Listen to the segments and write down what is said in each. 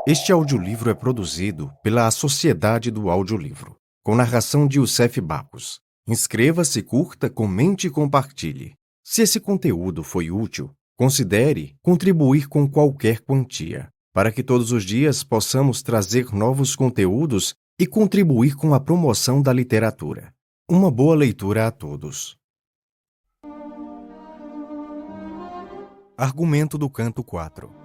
Este audiolivro é produzido pela Sociedade do Audiolivro, com narração de Youssef Bacos. Inscreva-se, curta, comente e compartilhe. Se esse conteúdo foi útil, considere contribuir com qualquer quantia, para que todos os dias possamos trazer novos conteúdos e contribuir com a promoção da literatura. Uma boa leitura a todos. Argumento do canto 4.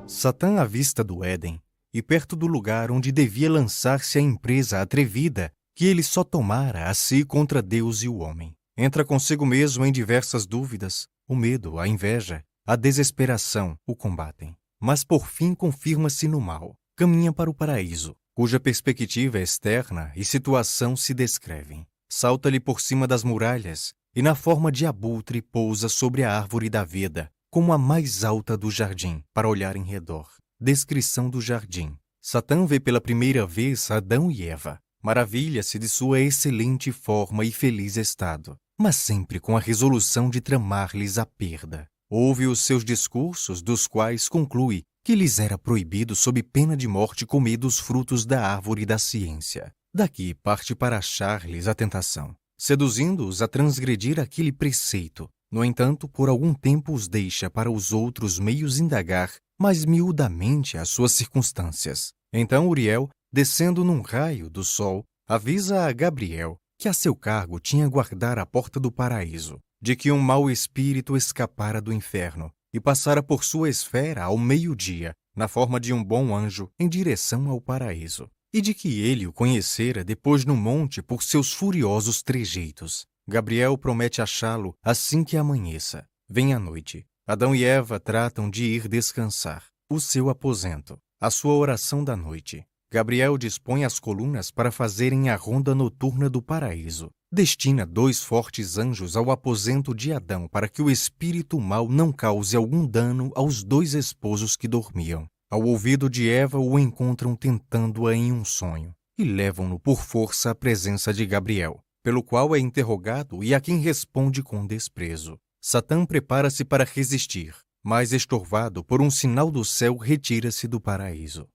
Satã à vista do Éden, e perto do lugar onde devia lançar-se a empresa atrevida que ele só tomara a si contra Deus e o homem. Entra consigo mesmo em diversas dúvidas, o medo, a inveja, a desesperação o combatem. Mas por fim confirma-se no mal, caminha para o paraíso, cuja perspectiva externa e situação se descrevem. Salta-lhe por cima das muralhas, e na forma de abutre pousa sobre a árvore da vida, como a mais alta do jardim, para olhar em redor. Descrição do jardim. Satã vê pela primeira vez Adão e Eva. Maravilha-se de sua excelente forma e feliz estado, mas sempre com a resolução de tramar-lhes a perda. Ouve os seus discursos, dos quais conclui que lhes era proibido sob pena de morte comer dos frutos da árvore da ciência. Daqui parte para achar-lhes a tentação, seduzindo-os a transgredir aquele preceito. No entanto, por algum tempo os deixa para os outros meios indagar mais miudamente as suas circunstâncias. Então Uriel, descendo num raio do sol, avisa a Gabriel que a seu cargo tinha guardar a porta do paraíso, de que um mau espírito escapara do inferno e passara por sua esfera ao meio-dia, na forma de um bom anjo, em direção ao paraíso, e de que ele o conhecera depois no monte por seus furiosos trejeitos. Gabriel promete achá-lo assim que amanheça. Vem a noite. Adão e Eva tratam de ir descansar. O seu aposento. A sua oração da noite. Gabriel dispõe as colunas para fazerem a ronda noturna do paraíso. Destina 2 fortes anjos ao aposento de Adão para que o espírito mau não cause algum dano aos 2 esposos que dormiam. Ao ouvido de Eva o encontram tentando-a em um sonho e levam-no por força à presença de Gabriel, pelo qual é interrogado e a quem responde com desprezo. Satã prepara-se para resistir, mas estorvado por um sinal do céu retira-se do paraíso.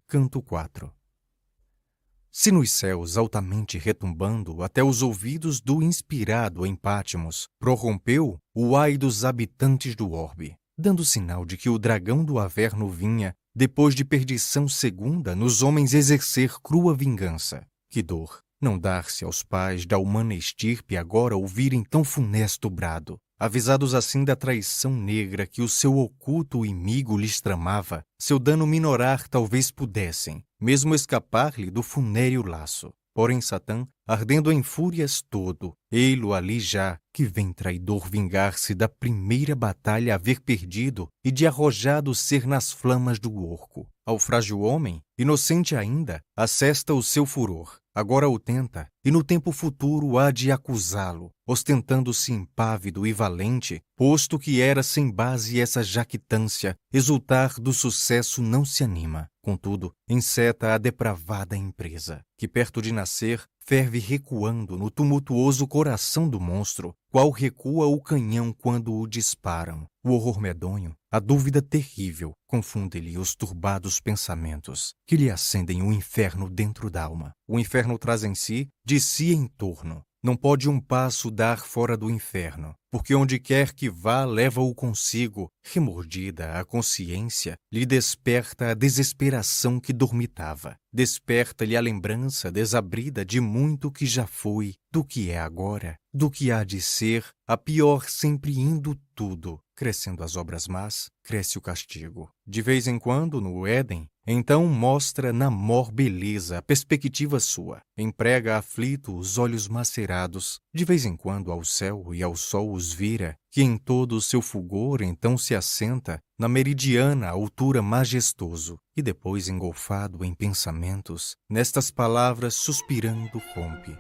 Canto 4. Se nos céus altamente retumbando até os ouvidos do inspirado em Pátmos, prorrompeu o ai dos habitantes do orbe, dando sinal de que o dragão do Averno vinha, depois de perdição segunda, nos homens exercer crua vingança. Que dor! Não dar-se aos pais da humana estirpe agora ouvirem tão funesto brado. Avisados assim da traição negra que o seu oculto inimigo lhes tramava, seu dano minorar talvez pudessem, mesmo escapar-lhe do funéreo laço. Porém Satã, ardendo em fúrias todo, ei-lo ali já, que vem traidor vingar-se da primeira batalha haver perdido e de arrojado ser nas flamas do orco. Ao frágil homem, inocente ainda, assesta o seu furor. Agora o tenta, e no tempo futuro há de acusá-lo, ostentando-se impávido e valente, posto que era sem base essa jactância, exultar do sucesso não se anima. Contudo, enceta a depravada empresa, que perto de nascer, ferve recuando no tumultuoso coração do monstro, qual recua o canhão quando o disparam. O horror medonho, a dúvida terrível, confunde-lhe os turbados pensamentos, que lhe acendem o inferno dentro d'alma. O inferno traz em si, de si em torno. Não pode um passo dar fora do inferno, porque onde quer que vá leva-o consigo. Remordida a consciência, lhe desperta a desesperação que dormitava. Desperta-lhe a lembrança desabrida de muito que já foi, do que é agora, do que há de ser, a pior sempre indo tudo. Crescendo as obras más, cresce o castigo. De vez em quando, no Éden, então mostra na mor beleza a perspectiva sua. Emprega aflito os olhos macerados. De vez em quando ao céu e ao sol os vira, que em todo o seu fulgor então se assenta na meridiana altura majestoso. E depois, engolfado em pensamentos, nestas palavras suspirando rompe.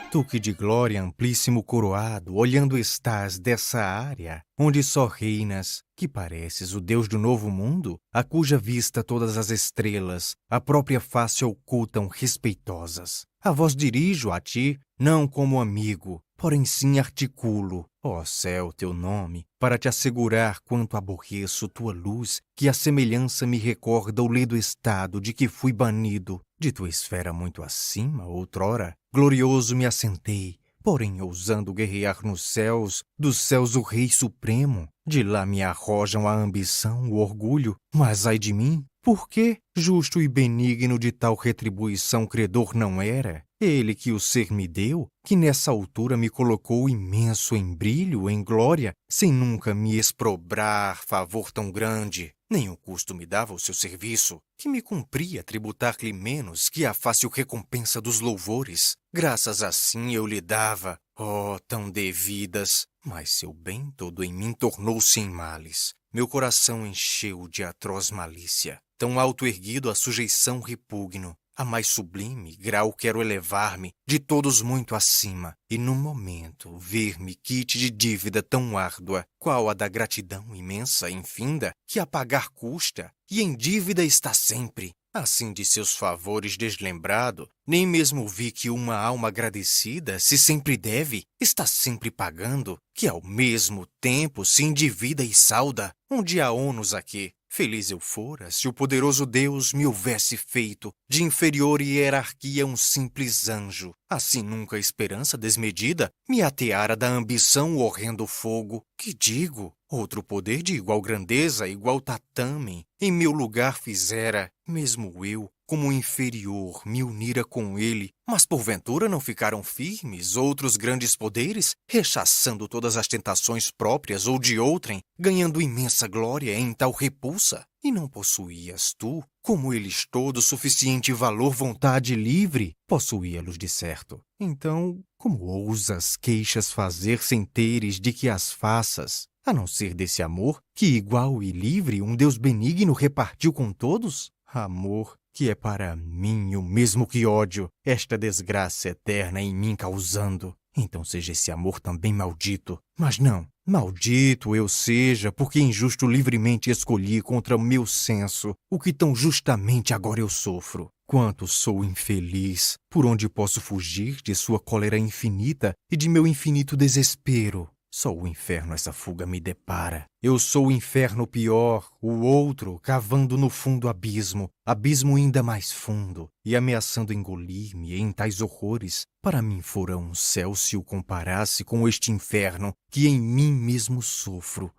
Tu que de glória amplíssimo coroado, olhando estás dessa área, onde só reinas, que pareces o Deus do novo mundo, a cuja vista todas as estrelas, a própria face ocultam respeitosas. A voz dirijo a ti, não como amigo, porém sim articulo, Ó céu, teu nome, para te assegurar quanto aborreço tua luz, que a semelhança me recorda o ledo estado de que fui banido. De tua esfera muito acima, outrora, glorioso me assentei, porém ousando guerrear nos céus, dos céus o Rei Supremo. De lá me arrojam a ambição, o orgulho, mas ai de mim, por que, justo e benigno de tal retribuição credor não era? Ele que o ser me deu, que nessa altura me colocou imenso em brilho, em glória, sem nunca me exprobrar favor tão grande. Nem o custo me dava o seu serviço, que me cumpria tributar-lhe menos que a fácil recompensa dos louvores. Graças assim eu lhe dava, oh, tão devidas, mas seu bem todo em mim tornou-se em males. Meu coração encheu de atroz malícia. Tão alto erguido a sujeição repugno. A mais sublime grau quero elevar-me, de todos muito acima, e no momento ver-me quite de dívida tão árdua, qual a da gratidão imensa, infinda, que a pagar custa, e em dívida está sempre. Assim de seus favores deslembrado, nem mesmo vi que uma alma agradecida, se sempre deve, está sempre pagando, que ao mesmo tempo se endivida e salda, onde há ônus aqui. Feliz eu fora se o poderoso Deus me houvesse feito de inferior hierarquia um simples anjo. Assim nunca a esperança desmedida me ateara da ambição o horrendo fogo. Que digo? Outro poder de igual grandeza, igual tatame, em meu lugar fizera, mesmo eu, como inferior, me unira com ele. Mas porventura não ficaram firmes outros grandes poderes, rechaçando todas as tentações próprias ou de outrem, ganhando imensa glória em tal repulsa? E não possuías tu, como eles todos, suficiente valor, vontade livre? Possuía-los de certo. Então, como ousas queixas fazer sem teres de que as faças? A não ser desse amor, que igual e livre um Deus benigno repartiu com todos? Amor que é para mim o mesmo que ódio, esta desgraça eterna em mim causando. Então seja esse amor também maldito. Mas não, maldito eu seja, porque injusto livremente escolhi contra o meu senso o que tão justamente agora eu sofro. Quanto sou infeliz, por onde posso fugir de sua cólera infinita e de meu infinito desespero? Só o inferno essa fuga me depara. Eu sou o inferno pior, o outro cavando no fundo abismo, abismo ainda mais fundo, e ameaçando engolir-me em tais horrores. Para mim fora um céu se o comparasse com este inferno que em mim mesmo sofro.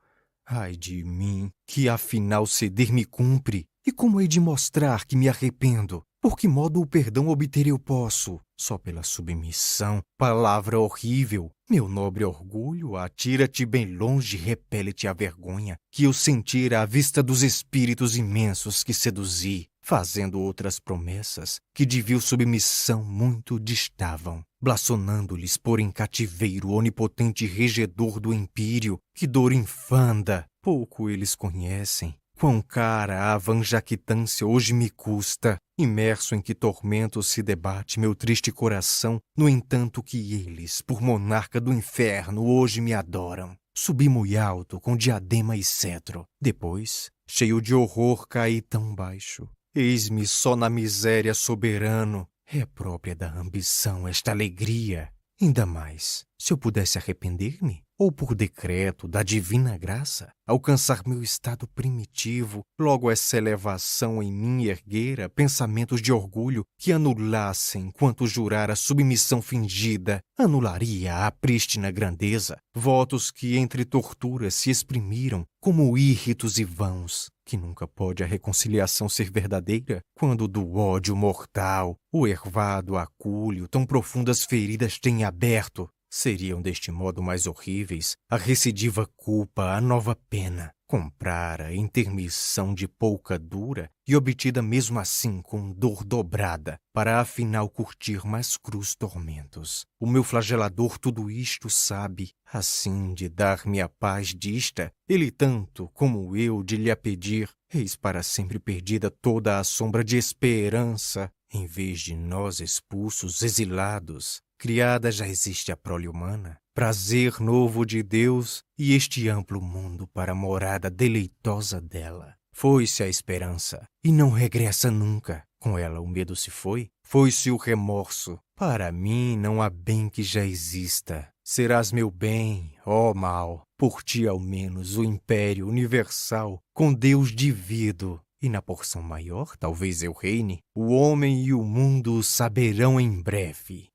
Ai de mim, que afinal ceder me cumpre, e como hei de mostrar que me arrependo? Por que modo o perdão obter eu posso? Só pela submissão, palavra horrível. Meu nobre orgulho, atira-te bem longe, repele-te a vergonha que eu sentira à vista dos espíritos imensos que seduzi, fazendo outras promessas que de vil submissão muito distavam, blasonando-lhes por em cativeiro o onipotente regedor do empírio, que dor infanda, pouco eles conhecem. Quão cara a vã jactância hoje me custa, imerso em que tormento se debate meu triste coração, no entanto que eles, por monarca do inferno, hoje me adoram. Subi muito alto, com diadema e cetro. Depois, cheio de horror, caí tão baixo. Eis-me só na miséria soberano. É própria da ambição esta alegria. Ainda mais, se eu pudesse arrepender-me, ou por decreto da divina graça, alcançar meu estado primitivo, logo essa elevação em mim erguera pensamentos de orgulho que anulassem quanto jurara submissão fingida, anularia a prístina grandeza, votos que entre torturas se exprimiram como írritos e vãos, que nunca pode a reconciliação ser verdadeira, quando do ódio mortal o ervado acúlio tão profundas feridas tem aberto. Seriam deste modo mais horríveis a recidiva culpa, a nova pena, comprara a intermissão de pouca dura e obtida mesmo assim com dor dobrada, para afinal curtir mais crus tormentos. O meu flagelador tudo isto sabe, assim de dar-me a paz dista, ele tanto como eu de lhe a pedir, eis para sempre perdida toda a sombra de esperança, em vez de nós expulsos, exilados. Criada já existe a prole humana, prazer novo de Deus e este amplo mundo para a morada deleitosa dela. Foi-se a esperança e não regressa nunca. Com ela o medo se foi, foi-se o remorso. Para mim não há bem que já exista. Serás meu bem, ó mal, por ti ao menos o império universal, com Deus divido, e na porção maior talvez eu reine, o homem e o mundo saberão em breve.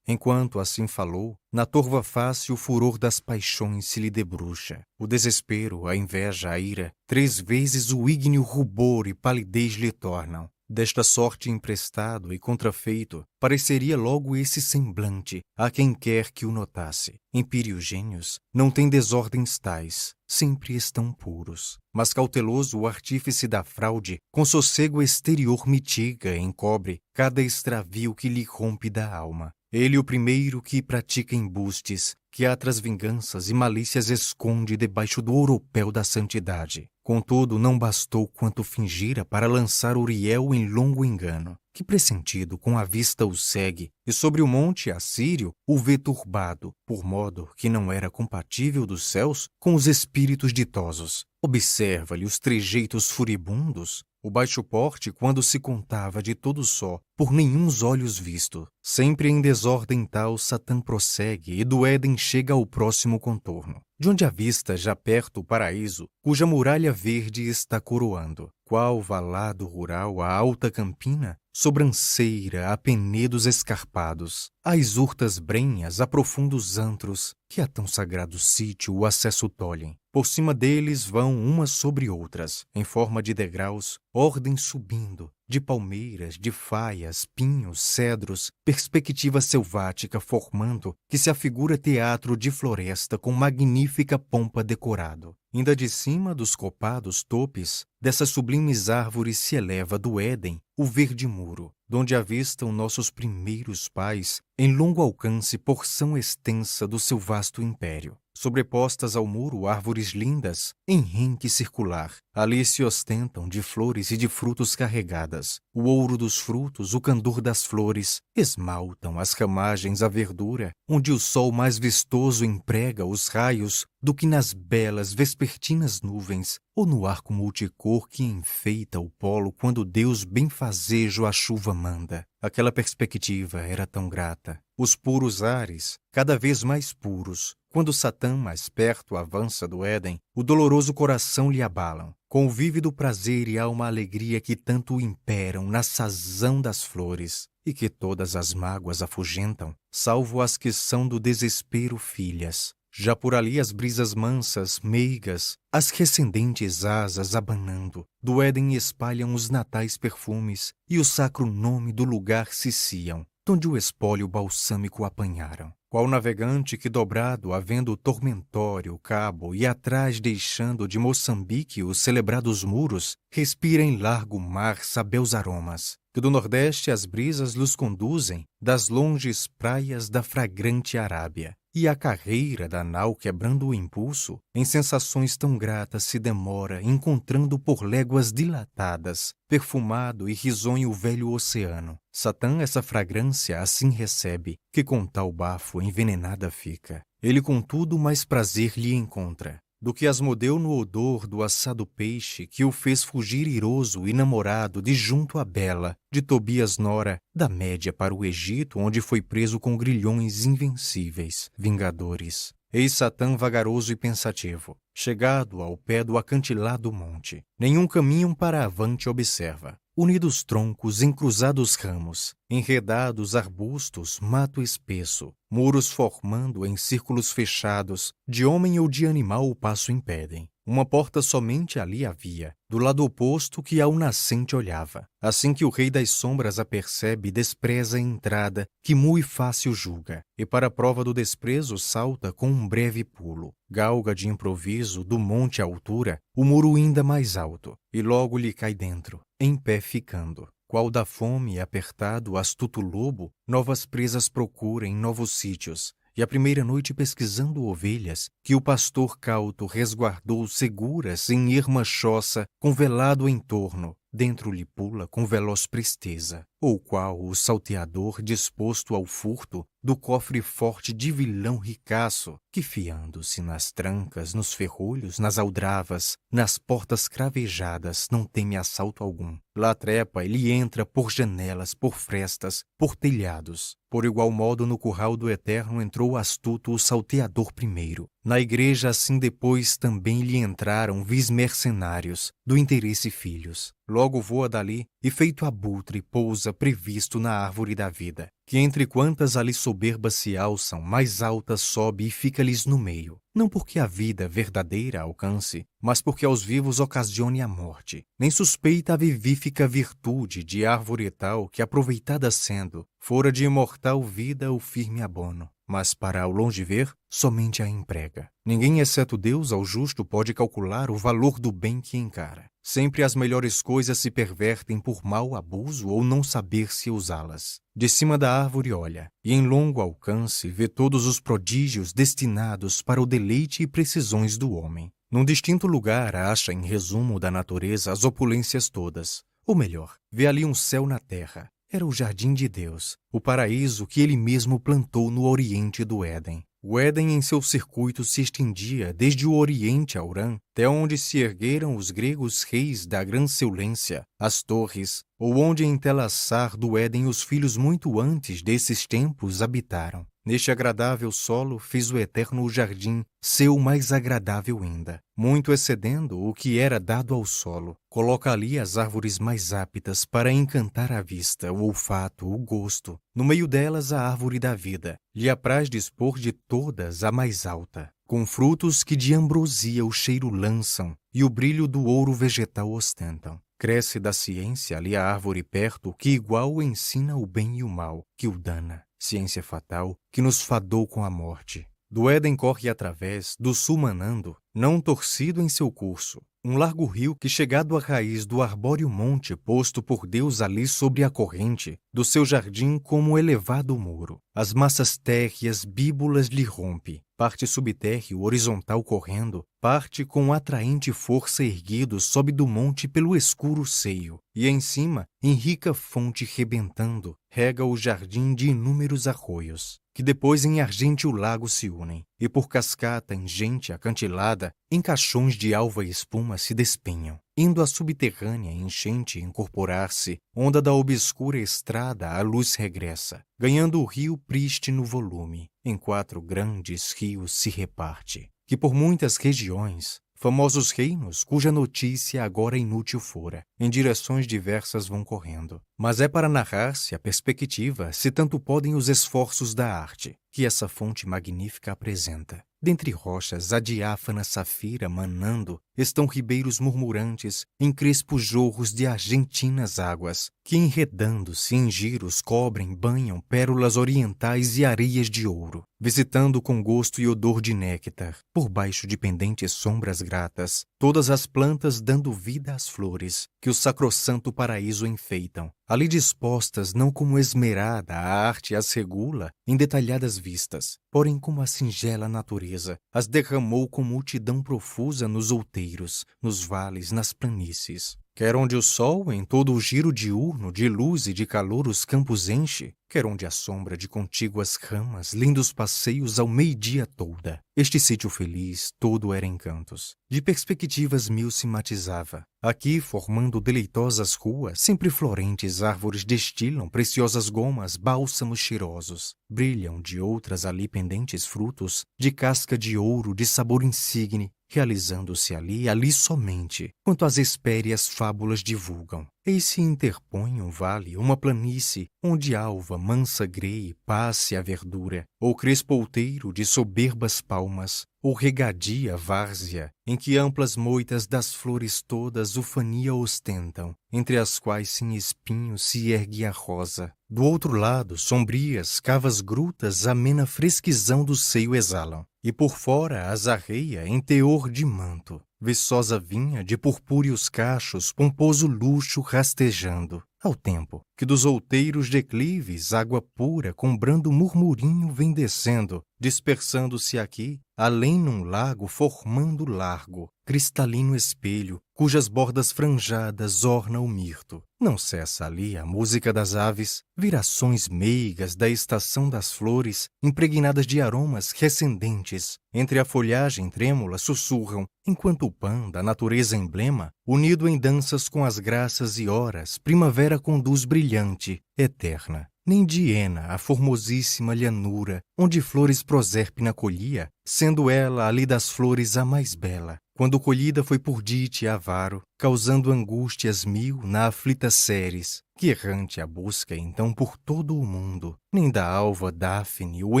Enquanto assim falou, na torva face o furor das paixões se lhe debruxa, o desespero, a inveja, a ira, 3 vezes o ígneo rubor e palidez lhe tornam. Desta sorte emprestado e contrafeito, pareceria logo esse semblante a quem quer que o notasse. Empírios gênios não têm desordens tais, sempre estão puros. Mas cauteloso o artífice da fraude, com sossego exterior mitiga, encobre cada extravio que lhe rompe da alma. Ele o primeiro que pratica embustes, que atras vinganças e malícias esconde debaixo do ouropel da santidade. Contudo, não bastou quanto fingira para lançar Uriel em longo engano, que pressentido com a vista o segue, e sobre o monte assírio o vê turbado, por modo que não era compatível dos céus com os espíritos ditosos. Observa-lhe os trejeitos furibundos, o baixo porte quando se contava de todo só, por nenhuns olhos visto. Sempre em desordem tal Satã prossegue e do Éden chega ao próximo contorno, de onde avista já perto o paraíso, cuja muralha verde está coroando. Qual valado rural a alta campina, sobranceira a penedos escarpados, as urtas brenhas a profundos antros, que a tão sagrado sítio o acesso tolhem. Por cima deles vão umas sobre outras, em forma de degraus, ordem subindo, de palmeiras, de faias, pinhos, cedros, perspectiva selvática formando, que se afigura teatro de floresta com magnífica pompa decorado. Ainda de cima dos copados topes, dessas sublimes árvores se eleva do Éden o verde muro, donde avistam nossos primeiros pais, em longo alcance porção extensa do seu vasto império. Sobrepostas ao muro árvores lindas, em renque circular, ali se ostentam de flores e de frutos carregadas. O ouro dos frutos, o candor das flores, esmaltam as ramagens a verdura, onde o sol mais vistoso emprega os raios do que nas belas vespertinas nuvens, ou no arco multicor que enfeita o polo quando Deus benfazejo a chuva manda. Aquela perspectiva era tão grata. Os puros ares, cada vez mais puros, quando Satã mais perto avança do Éden, o doloroso coração lhe abalam. Com o vívido prazer e alma alegria que tanto imperam na sazão das flores, e que todas as mágoas afugentam, salvo as que são do desespero filhas. Já por ali as brisas mansas, meigas, as recendentes asas abanando, do Éden espalham os natais perfumes, e o sacro nome do lugar ciciam, donde o espólio balsâmico apanharam. Qual navegante que dobrado, havendo tormentório cabo, e atrás deixando de Moçambique os celebrados muros, respira em largo mar sabeus aromas, que do nordeste as brisas lhes conduzem, das longes praias da fragrante Arábia. E a carreira da nau quebrando o impulso, em sensações tão gratas se demora, encontrando por léguas dilatadas, perfumado e risonho o velho oceano. Satã essa fragrância assim recebe, que com tal bafo envenenada fica. Ele contudo mais prazer lhe encontra, do que asmodeu no odor do assado peixe que o fez fugir iroso e namorado de junto à bela, de Tobias nora, da Média para o Egito, onde foi preso com grilhões invencíveis, vingadores. Eis Satã vagaroso e pensativo, chegado ao pé do acantilado monte. Nenhum caminho para avante observa. Unidos troncos, encruzados ramos, enredados arbustos, mato espesso, muros formando em círculos fechados, de homem ou de animal o passo impedem. Uma porta somente ali havia, do lado oposto que ao nascente olhava. Assim que o rei das sombras a percebe, despreza a entrada, que mui fácil julga, e para a prova do desprezo salta com um breve pulo. Galga de improviso, do monte à altura, o muro ainda mais alto, e logo lhe cai dentro, em pé ficando. Qual da fome, apertado, astuto lobo, novas presas procura em novos sítios, e a primeira noite pesquisando ovelhas, que o pastor cauto resguardou seguras em erma choça, com velado em torno, dentro lhe pula com veloz presteza, ou qual o salteador disposto ao furto do cofre forte de vilão ricaço, que fiando-se nas trancas, nos ferrolhos, nas aldravas, nas portas cravejadas, não teme assalto algum. Lá trepa, ele entra por janelas, por frestas, por telhados. Por igual modo no curral do Eterno entrou astuto o salteador primeiro. Na igreja assim depois também lhe entraram vis mercenários, do interesse filhos. Logo voa dali, e feito abutre pousa previsto na árvore da vida, que entre quantas ali soberbas se alçam, mais alta sobe e fica-lhes no meio. Não porque a vida verdadeira alcance, mas porque aos vivos ocasione a morte. Nem suspeita a vivífica virtude de árvore tal que, aproveitada sendo, fora de imortal vida o firme abono. Mas para ao longe ver, somente a emprega. Ninguém, exceto Deus, ao justo pode calcular o valor do bem que encara. Sempre as melhores coisas se pervertem por mau abuso ou não saber-se usá-las. De cima da árvore olha, e em longo alcance vê todos os prodígios destinados para o deleite e precisões do homem. Num distinto lugar acha, em resumo da natureza, as opulências todas. Ou melhor, vê ali um céu na terra. Era o jardim de Deus, o paraíso que ele mesmo plantou no oriente do Éden. O Éden em seu circuito se estendia desde o oriente a Urã, até onde se ergueram os gregos reis da Gran Seulência, as torres, ou onde em Telassar do Éden os filhos muito antes desses tempos habitaram. Neste agradável solo fez o Eterno o jardim seu mais agradável ainda, muito excedendo o que era dado ao solo. Coloca ali as árvores mais aptas para encantar a vista, o olfato, o gosto. No meio delas a árvore da vida, lhe apraz dispor de todas a mais alta, com frutos que de ambrosia o cheiro lançam e o brilho do ouro vegetal ostentam. Cresce da ciência ali a árvore perto que igual ensina o bem e o mal, que o dana. Ciência fatal que nos fadou com a morte. Do Éden corre através, do sul manando, não torcido em seu curso, um largo rio que, chegado à raiz do arbóreo monte posto por Deus ali sobre a corrente, do seu jardim como elevado muro, as massas térreas bíbulas lhe rompe, parte subtérreo horizontal correndo, parte com atraente força erguido sobe do monte pelo escuro seio, e em cima, em rica fonte rebentando, rega o jardim de inúmeros arroios, que depois em argênteo lago se unem, e por cascata ingente acantilada, em caixões de alva espuma se despenham, indo a subterrânea enchente incorporar-se, onda da obscura estrada a luz regressa, ganhando o rio prístino volume, em 4 grandes rios se reparte, que por muitas regiões, famosos reinos cuja notícia agora inútil fora, em direções diversas vão correndo. Mas é para narrar-se a perspectiva, se tanto podem os esforços da arte, que essa fonte magnífica apresenta. Dentre rochas, a diáfana safira manando, estão ribeiros murmurantes, em crespos jorros de argentinas águas, que enredando-se em giros cobrem, banham pérolas orientais e areias de ouro, visitando com gosto e odor de néctar, por baixo de pendentes sombras gratas, todas as plantas dando vida às flores, que o sacrossanto paraíso enfeitam, ali dispostas não como esmerada a arte as regula em detalhadas vistas, porém como a singela natureza as derramou com multidão profusa nos outeiros, nos vales, nas planícies. Quer onde o sol, em todo o giro diurno, de luz e de calor os campos enche, quer onde a sombra de contíguas ramas, lindos passeios ao meio-dia toda. Este sítio feliz, todo era encantos. De perspectivas mil se matizava. Aqui, formando deleitosas ruas, sempre florentes árvores destilam preciosas gomas, bálsamos cheirosos. Brilham de outras ali pendentes frutos, de casca de ouro, de sabor insigne, realizando-se ali somente, quanto as espérias fábulas divulgam. Eis se interpõe um vale, uma planície, onde alva, mansa grei, passe a verdura, ou crespo outeiro de soberbas palmas, ou regadia várzea, em que amplas moitas das flores todas ufania ostentam, entre as quais sem espinhos se ergue a rosa. Do outro lado, sombrias, cavas grutas, amena fresquidão do seio exalam, e por fora as arreia em teor de manto. Viçosa vinha de purpúreos cachos, pomposo luxo rastejando, ao tempo que dos outeiros declives água pura com brando murmurinho vem descendo, dispersando-se aqui além num lago formando largo, cristalino espelho, cujas bordas franjadas orna o mirto. Não cessa ali a música das aves, virações meigas da estação das flores, impregnadas de aromas recendentes, entre a folhagem trêmula sussurram, enquanto o pan da natureza emblema, unido em danças com as graças e horas, primavera conduz brilhante, eterna. Nem Diena, a formosíssima lhanura, onde flores Prosérpina colhia, sendo ela ali das flores a mais bela, quando colhida foi por Dite avaro, causando angústias mil na aflita Ceres, que errante a busca então por todo o mundo, nem da alva Dáfne o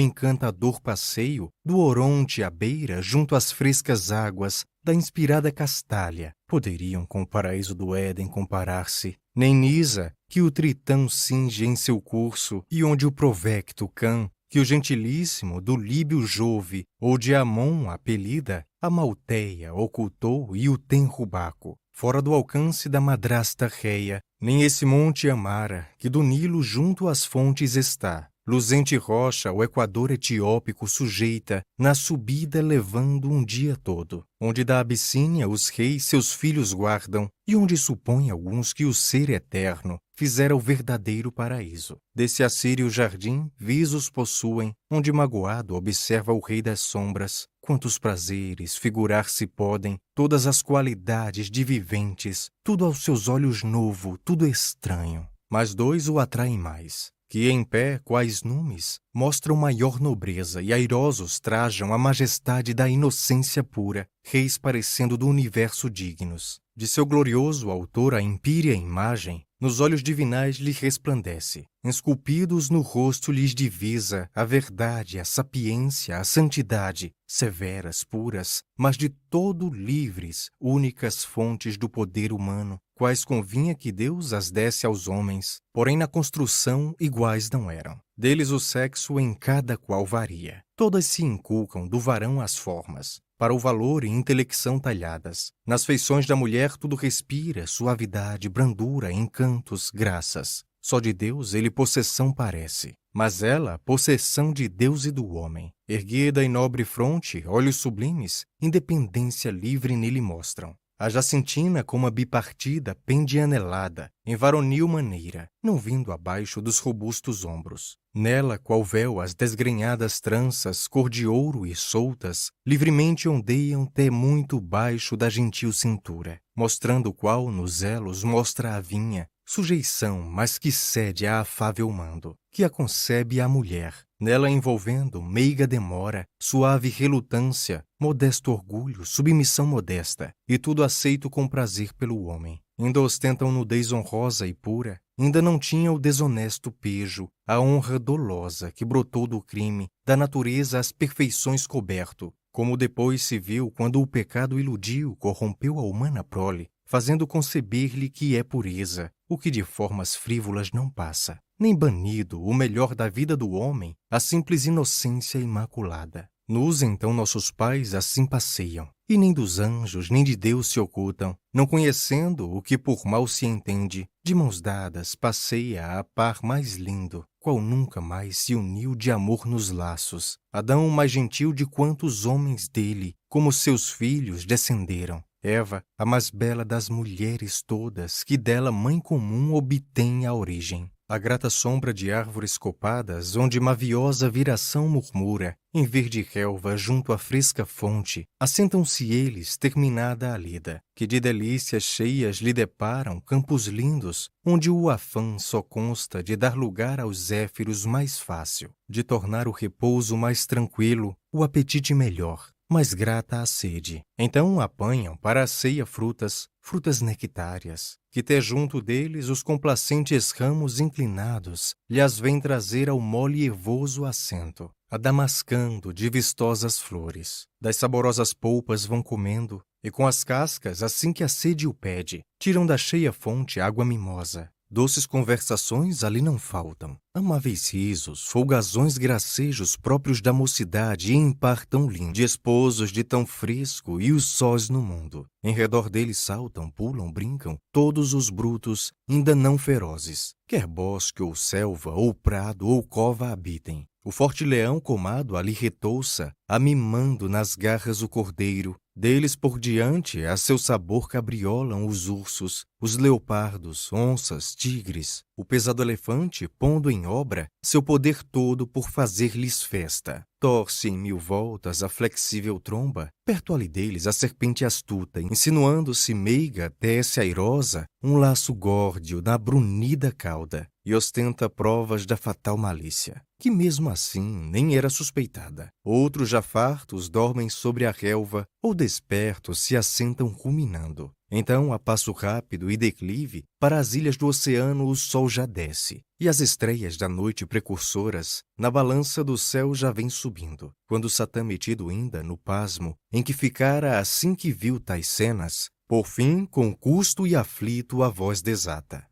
encantador passeio, do Oronte à beira junto às frescas águas da inspirada Castália, poderiam com o paraíso do Éden comparar-se, nem Nisa, que o Tritão cinge em seu curso, e onde o provecto Cã, que o gentilíssimo do Líbio Jove, ou de Amon apelida, a Malteia ocultou e o tenro Baco, fora do alcance da madrasta Reia, nem esse monte Amara, que do Nilo junto às fontes está, luzente rocha o Equador etiópico sujeita, na subida levando um dia todo, onde da Abissínia os reis seus filhos guardam, e onde supõem alguns que o ser eterno fizera o verdadeiro paraíso. Desse assírio jardim, visos possuem, onde magoado observa o rei das sombras, quantos prazeres figurar se podem, todas as qualidades de viventes, tudo aos seus olhos novo, tudo estranho. Mas dois o atraem mais, que em pé, quais numes, mostram maior nobreza e airosos trajam a majestade da inocência pura, reis parecendo do universo dignos. De seu glorioso autor a impírea imagem, nos olhos divinais lhe resplandece, esculpidos no rosto lhes divisa a verdade, a sapiência, a santidade, severas, puras, mas de todo livres, únicas fontes do poder humano, quais convinha que Deus as desse aos homens, porém na construção iguais não eram. Deles o sexo em cada qual varia. Todas se inculcam do varão as formas, para o valor e intelecção talhadas. Nas feições da mulher tudo respira, suavidade, brandura, encantos, graças. Só de Deus ele possessão parece, mas ela possessão de Deus e do homem. Erguida em nobre fronte, olhos sublimes, independência livre nele mostram. A Jacintina, como a bipartida, pende anelada, em varonil maneira, não vindo abaixo dos robustos ombros. Nela, qual véu, as desgrenhadas tranças, cor de ouro e soltas, livremente ondeiam até muito baixo da gentil cintura, mostrando qual nos elos mostra a vinha, sujeição, mas que cede a afável mando, que a concebe a mulher, nela envolvendo meiga demora, suave relutância, modesto orgulho, submissão modesta, e tudo aceito com prazer pelo homem. Ainda ostentam nudez honrosa e pura, ainda não tinha o desonesto pejo, a honra dolosa que brotou do crime, da natureza as perfeições coberto, como depois se viu quando o pecado iludiu, corrompeu a humana prole, fazendo conceber-lhe que é pureza, o que de formas frívolas não passa, nem banido o melhor da vida do homem, a simples inocência imaculada. Nos então nossos pais assim passeiam, e nem dos anjos nem de Deus se ocultam, não conhecendo o que por mal se entende, de mãos dadas passeia a par mais lindo, qual nunca mais se uniu de amor nos laços, Adão mais gentil de quantos homens dele, como seus filhos, descenderam. Eva, a mais bela das mulheres todas, que dela mãe comum obtém a origem. A grata sombra de árvores copadas, onde maviosa viração murmura, em verde relva junto à fresca fonte, assentam-se eles, terminada a lida, que de delícias cheias lhe deparam campos lindos, onde o afã só consta de dar lugar aos zéfiros mais fácil, de tornar o repouso mais tranquilo, o apetite melhor, mais grata a sede. Então apanham para a ceia frutas nectárias, que té junto deles os complacentes ramos inclinados lhas vêm trazer ao mole ervoso assento, adamascando de vistosas flores. Das saborosas polpas vão comendo, e com as cascas, assim que a sede o pede, tiram da cheia fonte água mimosa. Doces conversações ali não faltam. Amáveis risos, folgazões gracejos próprios da mocidade em par tão lindo, de esposos de tão fresco e os sós no mundo. Em redor deles saltam, pulam, brincam, todos os brutos, ainda não ferozes. Quer bosque ou selva, ou prado ou cova habitem. O forte leão comado ali retouça, amimando nas garras o cordeiro. Deles por diante, a seu sabor cabriolam os ursos, os leopardos, onças, tigres. O pesado elefante, pondo em obra seu poder todo por fazer-lhes festa. Torce em 1000 voltas a flexível tromba, perto ali deles a serpente astuta, insinuando-se meiga, tece airosa, um laço górdio na brunida cauda, e ostenta provas da fatal malícia, que mesmo assim nem era suspeitada. Outros já fartos dormem sobre a relva, ou despertos se assentam ruminando. Então, a passo rápido e declive, para as ilhas do oceano o sol já desce, e as estreias da noite precursoras, na balança do céu já vêm subindo. Quando Satã metido ainda no pasmo, em que ficara assim que viu tais cenas, por fim, com custo e aflito, a voz desata.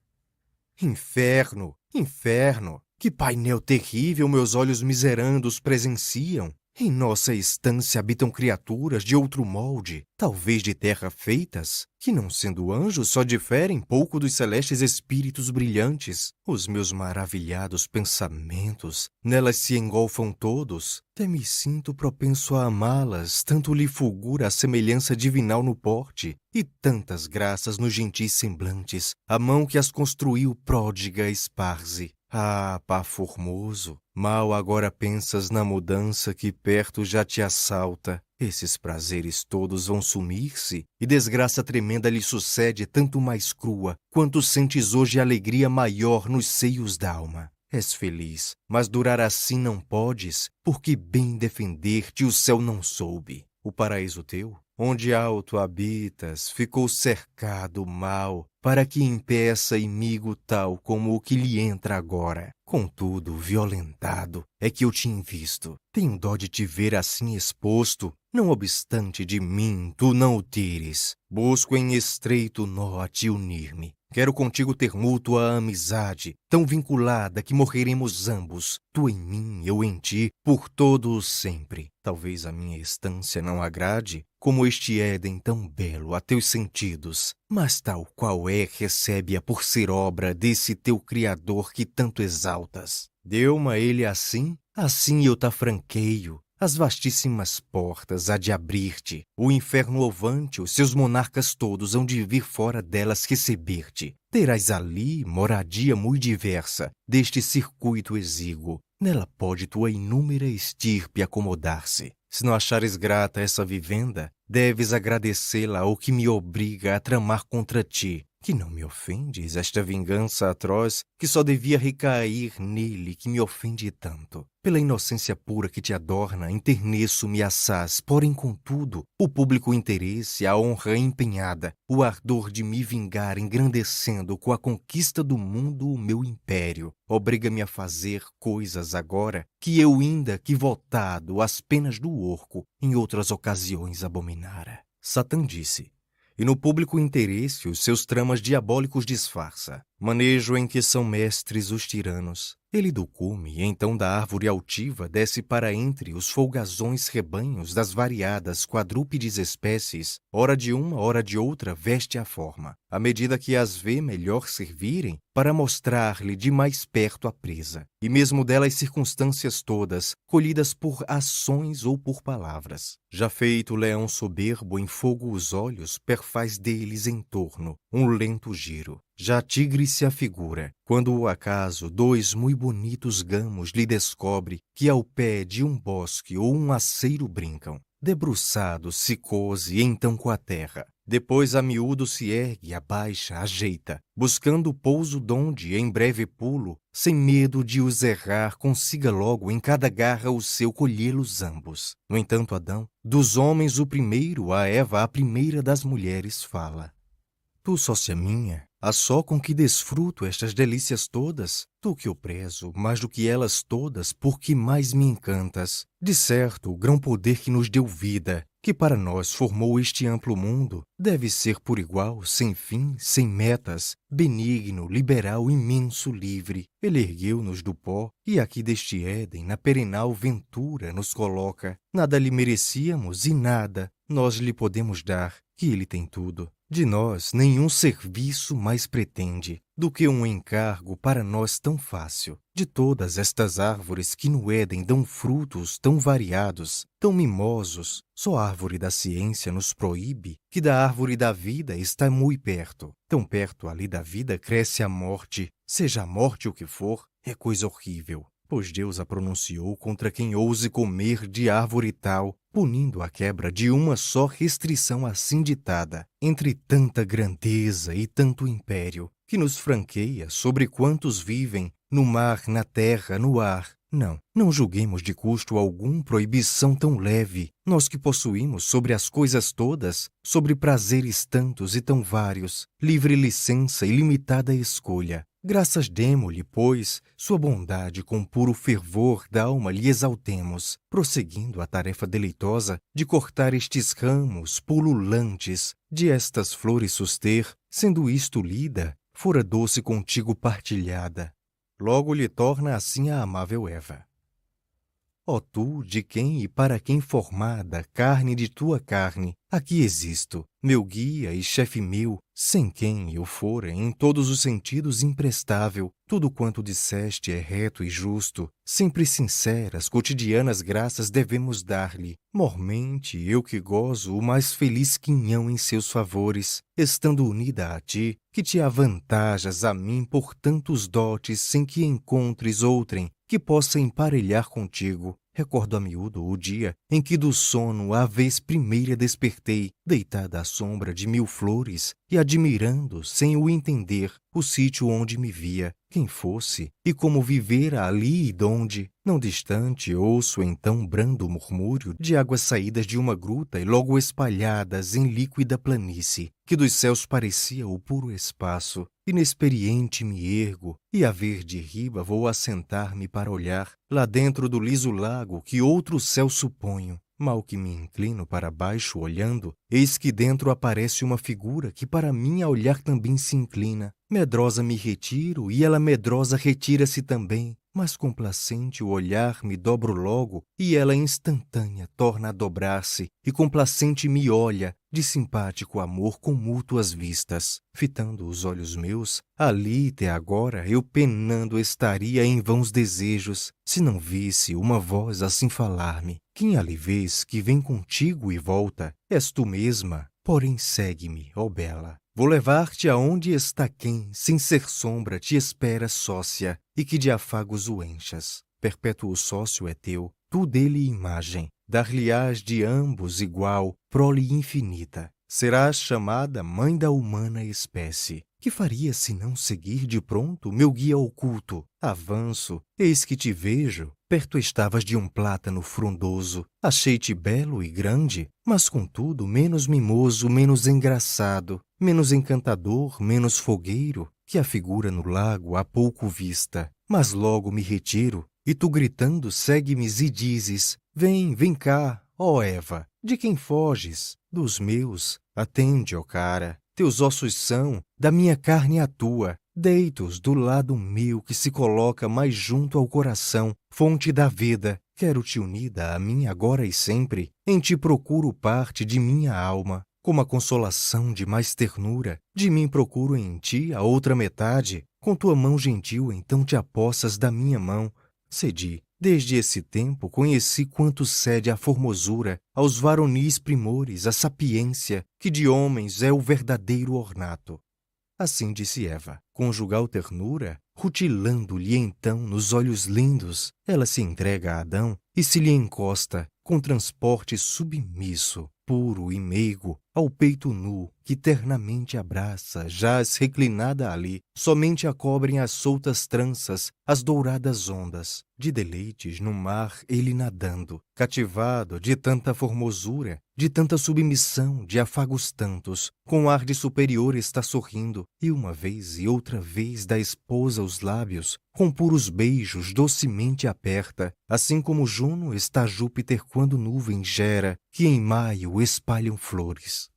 Inferno! Inferno! Que painel terrível meus olhos miserandos presenciam! Em nossa estância habitam criaturas de outro molde, talvez de terra feitas, que não sendo anjos só diferem pouco dos celestes espíritos brilhantes. Os meus maravilhados pensamentos, nelas se engolfam todos. Até me sinto propenso a amá-las, tanto lhe fulgura a semelhança divinal no porte, e tantas graças nos gentis semblantes, a mão que as construiu pródiga esparze. Ah, pá formoso, mal agora pensas na mudança que perto já te assalta. Esses prazeres todos vão sumir-se, e desgraça tremenda lhe sucede tanto mais crua, quanto sentes hoje alegria maior nos seios d'alma. És feliz, mas durar assim não podes, porque bem defender-te o céu não soube. O paraíso teu, onde alto habitas, ficou cercado mal, para que impeça imigo tal como o que lhe entra agora. Contudo, violentado, é que eu te invisto. Tenho dó de te ver assim exposto, não obstante de mim tu não o tires. Busco em estreito nó a te unir-me. Quero contigo ter mútua amizade, tão vinculada que morreremos ambos, tu em mim, eu em ti, por todo o sempre. Talvez a minha estância não agrade, como este Éden tão belo a teus sentidos, mas tal qual é, recebe-a por ser obra desse teu Criador que tanto exaltas. Deu-ma ele assim, assim eu ta franqueio. As vastíssimas portas há de abrir-te, o inferno ovante, os seus monarcas todos hão de vir fora delas receber-te. Terás ali moradia muito diversa, deste circuito exíguo. Nela pode tua inúmera estirpe acomodar-se. Se não achares grata essa vivenda, deves agradecê-la ao que me obriga a tramar contra ti. Que não me ofendes esta vingança atroz, que só devia recair nele que me ofende tanto. Pela inocência pura que te adorna, enterneço-me assaz, porém, contudo, o público interesse, a honra empenhada, o ardor de me vingar engrandecendo com a conquista do mundo o meu império, obriga-me a fazer coisas agora que eu ainda que votado às penas do orco, em outras ocasiões abominara. Satã disse, e no público interesse os seus tramas diabólicos disfarça, manejo em que são mestres os tiranos. Ele do cume, então da árvore altiva, desce para entre os folgazões rebanhos das variadas quadrúpedes espécies, ora de uma, ora de outra, veste a forma, à medida que as vê melhor servirem, para mostrar-lhe de mais perto a presa, e mesmo delas circunstâncias todas, colhidas por ações ou por palavras. Já feito o leão soberbo em fogo os olhos, perfaz deles em torno, um lento giro. Já a tigre se afigura, quando o acaso dois muito bonitos gamos lhe descobre que ao pé de um bosque ou um aceiro brincam. Debruçado se cose então com a terra. Depois a miúdo se ergue, abaixa, ajeita, buscando o pouso donde, em breve pulo, sem medo de os errar, consiga logo em cada garra o seu colhê-los ambos. No entanto, Adão, dos homens o primeiro, a Eva a primeira das mulheres fala. Tu, sócia minha, a só com que desfruto estas delícias todas, tu que eu prezo, mais do que elas todas, porque mais me encantas. De certo, o grão poder que nos deu vida, que para nós formou este amplo mundo, deve ser por igual, sem fim, sem metas, benigno, liberal, imenso, livre. Ele ergueu-nos do pó e aqui deste Éden, na perenal ventura, nos coloca. Nada lhe merecíamos e nada nós lhe podemos dar, que ele tem tudo. De nós nenhum serviço mais pretende do que um encargo para nós tão fácil. De todas estas árvores que no Éden dão frutos tão variados, tão mimosos, só a árvore da ciência nos proíbe, que da árvore da vida está muito perto. Tão perto ali da vida cresce a morte, seja a morte o que for, é coisa horrível. Pois Deus a pronunciou contra quem ouse comer de árvore tal, punindo a quebra de uma só restrição assim ditada, entre tanta grandeza e tanto império, que nos franqueia sobre quantos vivem, no mar, na terra, no ar. Não julguemos de custo algum proibição tão leve, nós que possuímos sobre as coisas todas, sobre prazeres tantos e tão vários, livre licença e limitada escolha. Graças demo-lhe, pois, sua bondade com puro fervor d'alma lhe exaltemos, prosseguindo a tarefa deleitosa de cortar estes ramos pululantes, de estas flores suster, sendo isto lida, fora doce contigo partilhada. Logo lhe torna assim a amável Eva. Ó tu, de quem e para quem formada, carne de tua carne, aqui existo, meu guia e chefe meu, sem quem eu fora em todos os sentidos imprestável, tudo quanto disseste é reto e justo, sempre sinceras, cotidianas graças devemos dar-lhe. Mormente eu que gozo o mais feliz quinhão em seus favores, estando unida a ti, que te avantajas a mim por tantos dotes sem que encontres outrem que possa emparelhar contigo. Recordo a miúdo o dia em que do sono a vez primeira despertei, deitada à sombra de 1000 flores, e admirando, sem o entender, o sítio onde me via, quem fosse, e como vivera ali e donde. Não distante, ouço então brando murmúrio de águas saídas de uma gruta e logo espalhadas em líquida planície, que dos céus parecia o puro espaço. Inexperiente me ergo, e a verde riba vou assentar-me para olhar, lá dentro do liso lago que outro céu suponho. Mal que me inclino para baixo olhando, eis que dentro aparece uma figura que para mim a olhar também se inclina. Medrosa me retiro, e ela medrosa retira-se também. Mas complacente o olhar me dobro logo, e ela instantânea torna a dobrar-se, e complacente me olha, de simpático amor com mútuas vistas. Fitando os olhos meus, ali até agora eu penando estaria em vãos desejos, se não visse uma voz assim falar-me. Quem ali vês que vem contigo e volta, és tu mesma, porém segue-me, ó bela. Vou levar-te aonde está quem, sem ser sombra, te espera sócia, e que de afagos o enchas. Perpétuo sócio é teu, tu dele imagem, dar-lhe-ás de ambos igual, prole infinita. Serás chamada mãe da humana espécie. Que faria se não seguir de pronto meu guia oculto? Avanço, eis que te vejo. Perto estavas de um plátano frondoso. Achei-te belo e grande, mas contudo menos mimoso, menos engraçado, menos encantador, menos fogueiro, que a figura no lago há pouco vista. Mas logo me retiro, e tu gritando segue-me e dizes: vem, vem cá, ó Eva, de quem foges? Dos meus, atende, ó cara, teus ossos são, da minha carne a tua, deitos do lado meu que se coloca mais junto ao coração, fonte da vida. Quero-te unida a mim agora e sempre, em ti procuro parte de minha alma, como a consolação de mais ternura, de mim procuro em ti a outra metade, com tua mão gentil então te apossas da minha mão. Cedi. Desde esse tempo conheci quanto cede a formosura, aos varonis primores, a sapiência, que de homens é o verdadeiro ornato. Assim disse Eva, conjugal ternura, rutilando-lhe então nos olhos lindos, ela se entrega a Adão e se lhe encosta, com transporte submisso, puro e meigo, ao peito nu, que ternamente abraça, jaz reclinada ali, somente a cobrem as soltas tranças, as douradas ondas. De deleites no mar ele nadando, cativado de tanta formosura, de tanta submissão, de afagos tantos, com ar de superior está sorrindo, e uma vez e outra vez da esposa os lábios, com puros beijos docemente aperta, assim como Juno está Júpiter quando quando nuvem gera, que em maio espalham flores.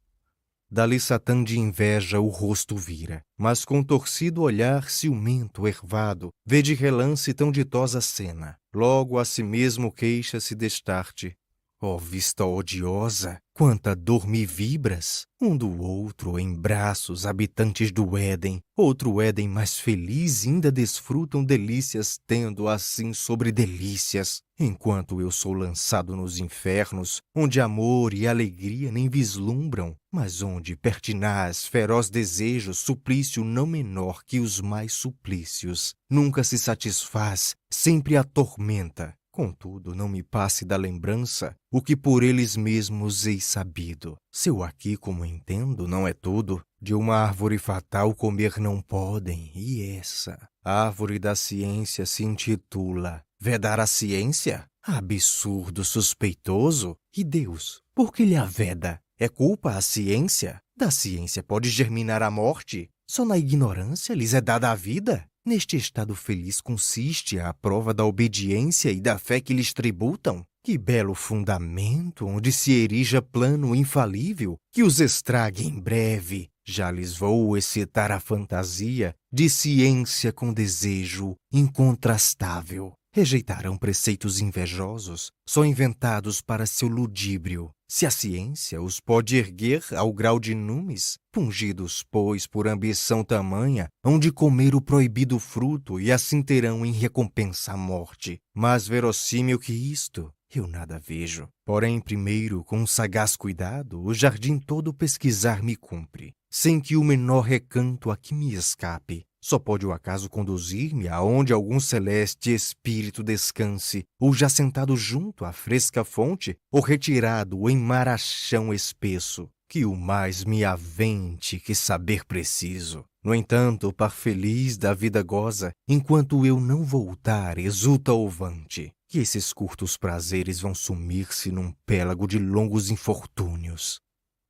Dali Satã de inveja o rosto vira, mas com torcido olhar ciumento ervado, vê de relance tão ditosa cena. Logo a si mesmo queixa-se destarte. Ó vista odiosa, quanta dor me vibras! Um do outro em braços, habitantes do Éden, outro Éden mais feliz ainda desfrutam delícias, tendo assim sobre delícias, enquanto eu sou lançado nos infernos, onde amor e alegria nem vislumbram, mas onde pertinaz, feroz desejo, suplício não menor que os mais suplícios, nunca se satisfaz, sempre atormenta. Contudo, não me passe da lembrança o que por eles mesmos hei sabido. Se eu aqui, como entendo, não é tudo, de uma árvore fatal comer não podem, e essa árvore da ciência se intitula Vedar a ciência? Absurdo, suspeitoso. E Deus, por que lhe a veda? É culpa a ciência? Da ciência pode germinar a morte? Só na ignorância lhes é dada a vida? Neste estado feliz consiste a prova da obediência e da fé que lhes tributam? Que belo fundamento onde se erija plano infalível, que os estrague em breve. Já lhes vou excitar a fantasia de ciência com desejo incontrastável. Rejeitarão preceitos invejosos, só inventados para seu ludíbrio. Se a ciência os pode erguer ao grau de numes, pungidos, pois, por ambição tamanha, hão de comer o proibido fruto e assim terão em recompensa a morte. Mais verossímil que isto, eu nada vejo. Porém, primeiro, com sagaz cuidado, o jardim todo pesquisar me cumpre, sem que o menor recanto aqui me escape. Só pode o acaso conduzir-me aonde algum celeste espírito descanse, ou já sentado junto à fresca fonte, ou retirado em marachão espesso, que o mais me avente que saber preciso. No entanto, o par feliz da vida goza, enquanto eu não voltar, exulta ovante, que esses curtos prazeres vão sumir-se num pélago de longos infortúnios.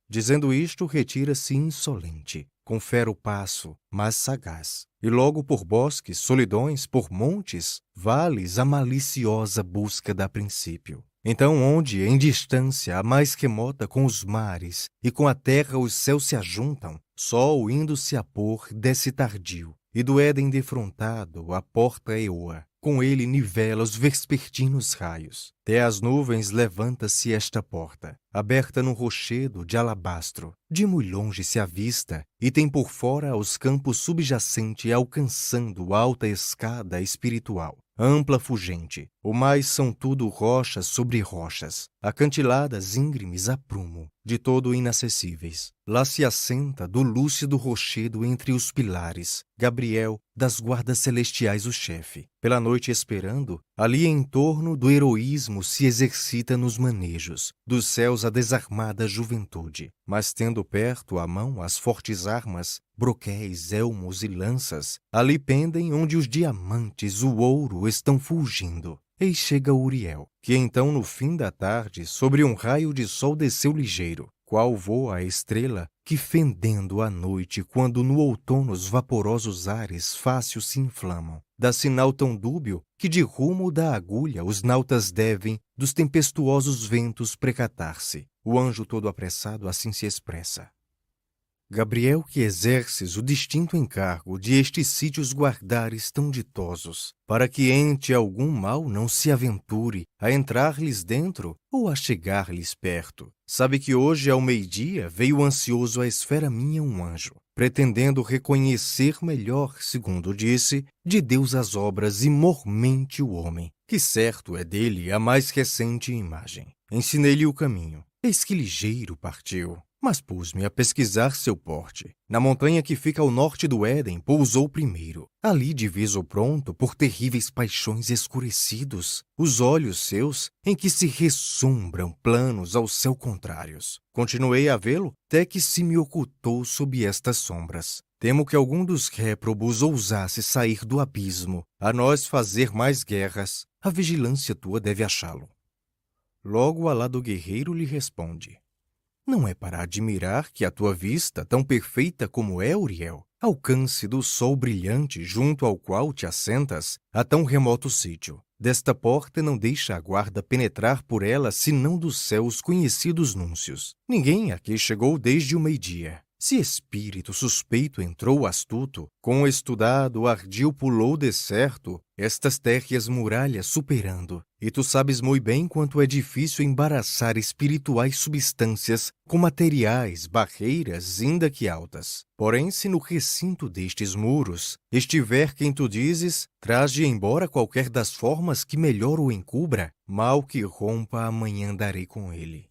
Dizendo isto, retira-se insolente, confere o passo, mas sagaz, e logo por bosques, solidões, por montes, vales, a maliciosa busca dá princípio. Então, onde, em distância, a mais remota com os mares, e com a terra os céus se ajuntam, sol indo-se a pôr, desce tardio, e do Éden defrontado, a porta eoa, com ele nivela os vespertinos raios. Até as nuvens levanta-se esta porta, aberta num rochedo de alabastro. De muito longe se avista, e tem por fora os campos subjacente alcançando alta escada espiritual. Ampla fugente, o mais são tudo rochas sobre rochas, acantiladas íngremes a prumo, de todo inacessíveis. Lá se assenta do lúcido rochedo entre os pilares, Gabriel, das guardas celestiais o chefe. Pela noite esperando, ali em torno do heroísmo se exercita nos manejos, dos céus a desarmada juventude. Mas tendo perto à mão as fortes armas, broquéis, elmos e lanças, ali pendem onde os diamantes, o ouro estão fulgindo. Eis chega Uriel, que então no fim da tarde, sobre um raio de sol desceu ligeiro, qual voa a estrela que fendendo a noite, quando no outono os vaporosos ares fácil se inflamam, dá sinal tão dúbio que de rumo da agulha os nautas devem dos tempestuosos ventos precatar-se. O anjo todo apressado assim se expressa. Gabriel, que exerces o distinto encargo de estes sítios guardares tão ditosos, para que ente algum mal não se aventure a entrar-lhes dentro ou a chegar-lhes perto. Sabe que hoje ao meio-dia veio ansioso à esfera minha um anjo, pretendendo reconhecer melhor, segundo disse, de Deus as obras e mormente o homem, que certo é dele a mais recente imagem. Ensinei-lhe o caminho, eis que ligeiro partiu. Mas pus-me a pesquisar seu porte. Na montanha que fica ao norte do Éden, pousou primeiro. Ali diviso pronto por terríveis paixões escurecidos, os olhos seus, em que se ressombram planos ao céu contrários. Continuei a vê-lo, até que se me ocultou sob estas sombras. Temo que algum dos réprobos ousasse sair do abismo, a nós fazer mais guerras. A vigilância tua deve achá-lo. Logo Alá do guerreiro lhe responde. Não é para admirar que a tua vista, tão perfeita como é, Uriel, alcance do sol brilhante junto ao qual te assentas a tão remoto sítio. Desta porta não deixa a guarda penetrar por ela senão dos céus conhecidos núncios. Ninguém aqui chegou desde o meio-dia. Se espírito suspeito entrou astuto, com estudado ardil pulou deserto, estas térreas muralhas superando. E tu sabes muito bem quanto é difícil embaraçar espirituais substâncias com materiais, barreiras, ainda que altas. Porém, se no recinto destes muros estiver quem tu dizes, traz-de embora qualquer das formas que melhor o encubra, mal que rompa amanhã darei com ele.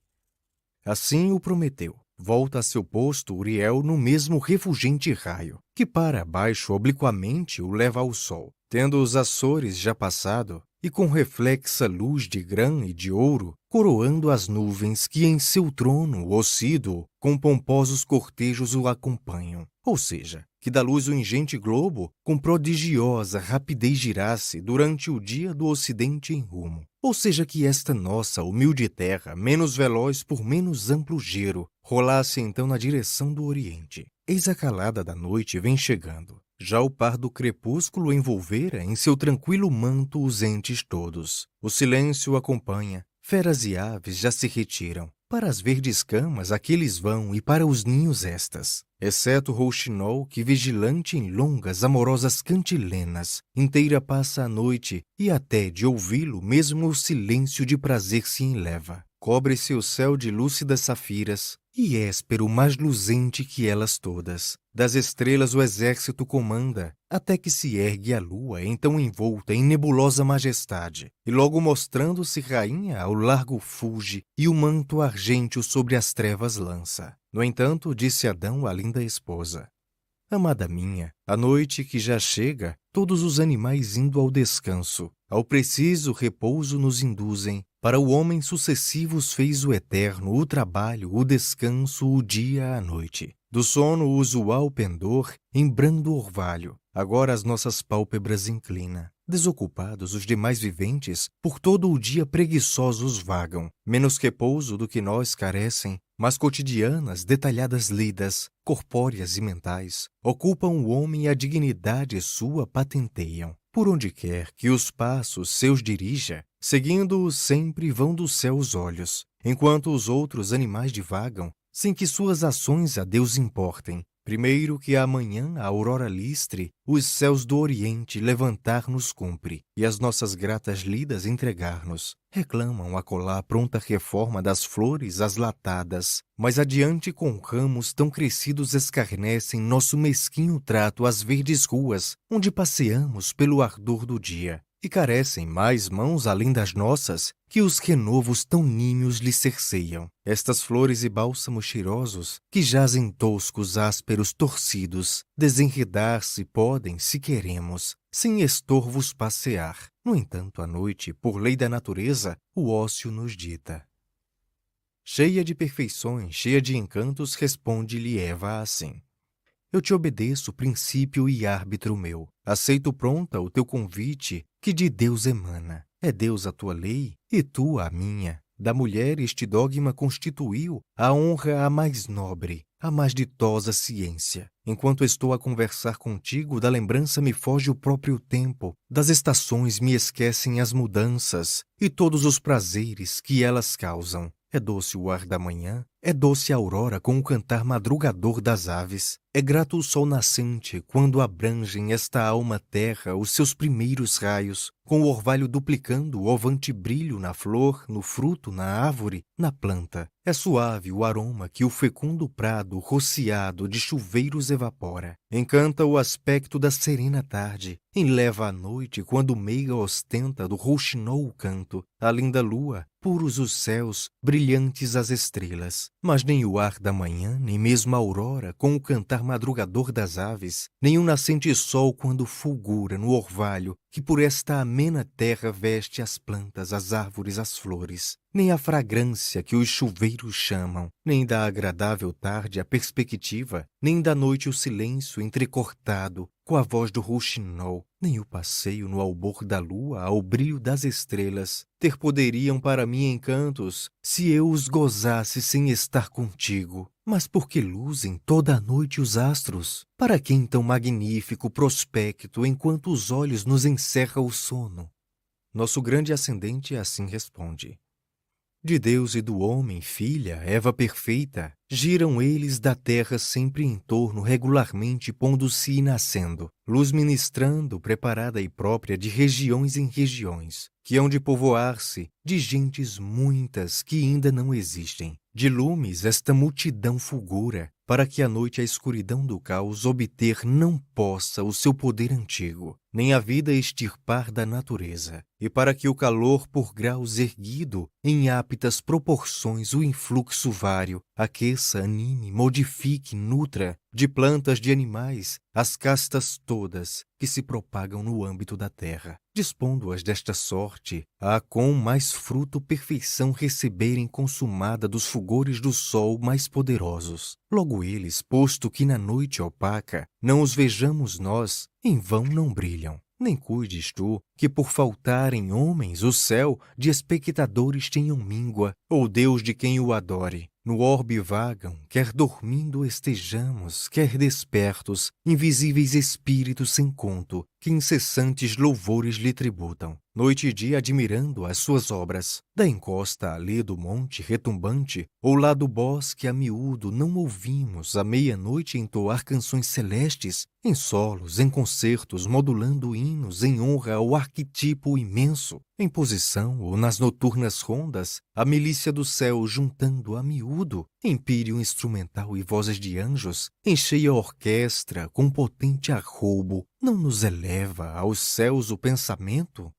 Assim o prometeu. Volta a seu posto Uriel no mesmo refulgente raio, que para baixo obliquamente o leva ao sol. Tendo os Açores já passado, e com reflexa luz de grã e de ouro, coroando as nuvens que em seu trono, ocíduo, com pomposos cortejos o acompanham. Ou seja, que da luz o ingente globo, com prodigiosa rapidez girasse durante o dia do ocidente em rumo. Ou seja, que esta nossa humilde terra, menos veloz por menos amplo giro, rolasse então na direção do oriente. Eis a calada da noite vem chegando. Já o par do crepúsculo envolvera em seu tranquilo manto os entes todos. O silêncio acompanha, feras e aves já se retiram. Para as verdes camas aqueles vão e para os ninhos estas. Exceto o rouxinol que vigilante em longas amorosas cantilenas, inteira passa a noite e até de ouvi-lo mesmo o silêncio de prazer se enleva. Cobre-se o céu de lúcidas safiras, e éspero mais luzente que elas todas. Das estrelas o exército comanda, até que se ergue a lua, então envolta em nebulosa majestade, e logo mostrando-se rainha ao largo fulge, e o manto argênteo sobre as trevas lança. No entanto, disse Adão à linda esposa: Amada minha, a noite que já chega, todos os animais indo ao descanso, ao preciso repouso nos induzem. Para o homem sucessivos fez o eterno, o trabalho, o descanso, o dia à noite. Do sono o usual pendor, em brando orvalho, agora as nossas pálpebras inclina. Desocupados os demais viventes, por todo o dia preguiçosos vagam, menos repouso do que nós carecem, mas cotidianas, detalhadas lidas, corpóreas e mentais, ocupam o homem e a dignidade sua patenteiam. Por onde quer que os passos seus dirija, seguindo-o sempre vão do céu os olhos, enquanto os outros animais divagam, sem que suas ações a Deus importem. Primeiro que amanhã a aurora listre, os céus do oriente levantar-nos cumpre, e as nossas gratas lidas entregar-nos. Reclamam acolá a pronta reforma das flores as latadas, mas adiante com ramos tão crescidos escarnecem nosso mesquinho trato às verdes ruas, onde passeamos pelo ardor do dia. E carecem mais mãos além das nossas, que os renovos tão nímios lhe cerceiam. Estas flores e bálsamos cheirosos, que jazem toscos, ásperos, torcidos, desenredar-se podem, se queremos, sem estorvos passear. No entanto, à noite, por lei da natureza, o ócio nos dita. Cheia de perfeições, cheia de encantos, responde-lhe Eva assim: Eu te obedeço, princípio e árbitro meu. Aceito pronta o teu convite, que de Deus emana. É Deus a tua lei, e tu a minha. Da mulher este dogma constituiu a honra a mais nobre, a mais ditosa ciência. Enquanto estou a conversar contigo, da lembrança me foge o próprio tempo, das estações me esquecem as mudanças, e todos os prazeres que elas causam. É doce o ar da manhã, é doce a aurora com o cantar madrugador das aves. É grato o sol nascente quando abrangem esta alma terra os seus primeiros raios, com o orvalho duplicando o ovante brilho na flor, no fruto, na árvore, na planta. É suave o aroma que o fecundo prado rociado de chuveiros evapora. Encanta o aspecto da serena tarde, enleva a noite quando meiga ostenta do rouxinol o canto. A linda lua, puros os céus, brilhantes as estrelas. Mas nem o ar da manhã, nem mesmo a aurora, com o cantar madrugador das aves, nem o nascente sol quando fulgura no orvalho, que por esta amena terra veste as plantas, as árvores, as flores, nem a fragrância que os chuveiros chamam, nem da agradável tarde a perspectiva, nem da noite o silêncio entrecortado, com a voz do rouxinol, nem o passeio no albor da lua ao brilho das estrelas ter poderiam para mim encantos, se eu os gozasse sem estar contigo. Mas por que luzem toda a noite os astros? Para quem tão magnífico prospecto enquanto os olhos nos encerra o sono? Nosso grande ascendente assim responde. De Deus e do homem, filha, Eva perfeita, giram eles da terra sempre em torno, regularmente pondo-se e nascendo, luz ministrando, preparada e própria de regiões em regiões, que hão de povoar-se de gentes muitas que ainda não existem. De lumes esta multidão fulgura, para que a noite a escuridão do caos obter não possa o seu poder antigo, nem a vida extirpar da natureza, e para que o calor por graus erguido, em aptas proporções o influxo vário, aqueça, anime, modifique, nutra, de plantas, de animais, as castas todas que se propagam no âmbito da terra, dispondo-as desta sorte, a com mais fruto perfeição receberem consumada dos fulgores do sol mais poderosos. Logo eles, posto que na noite opaca não os vejamos nós, em vão não brilham. Nem cuides tu que por faltarem homens o céu de espectadores tenham míngua, ou Deus de quem o adore. No orbe vagam, quer dormindo estejamos, quer despertos, invisíveis espíritos sem conto, que incessantes louvores lhe tributam. Noite e dia admirando as suas obras, da encosta ali do monte retumbante, ou lá do bosque a miúdo não ouvimos à meia-noite entoar canções celestes, em solos, em concertos, modulando hinos em honra ao arquetipo imenso, em posição ou nas noturnas rondas, a milícia do céu juntando a miúdo, empírio instrumental e vozes de anjos, em cheia orquestra, com potente arroubo, não nos eleva aos céus o pensamento?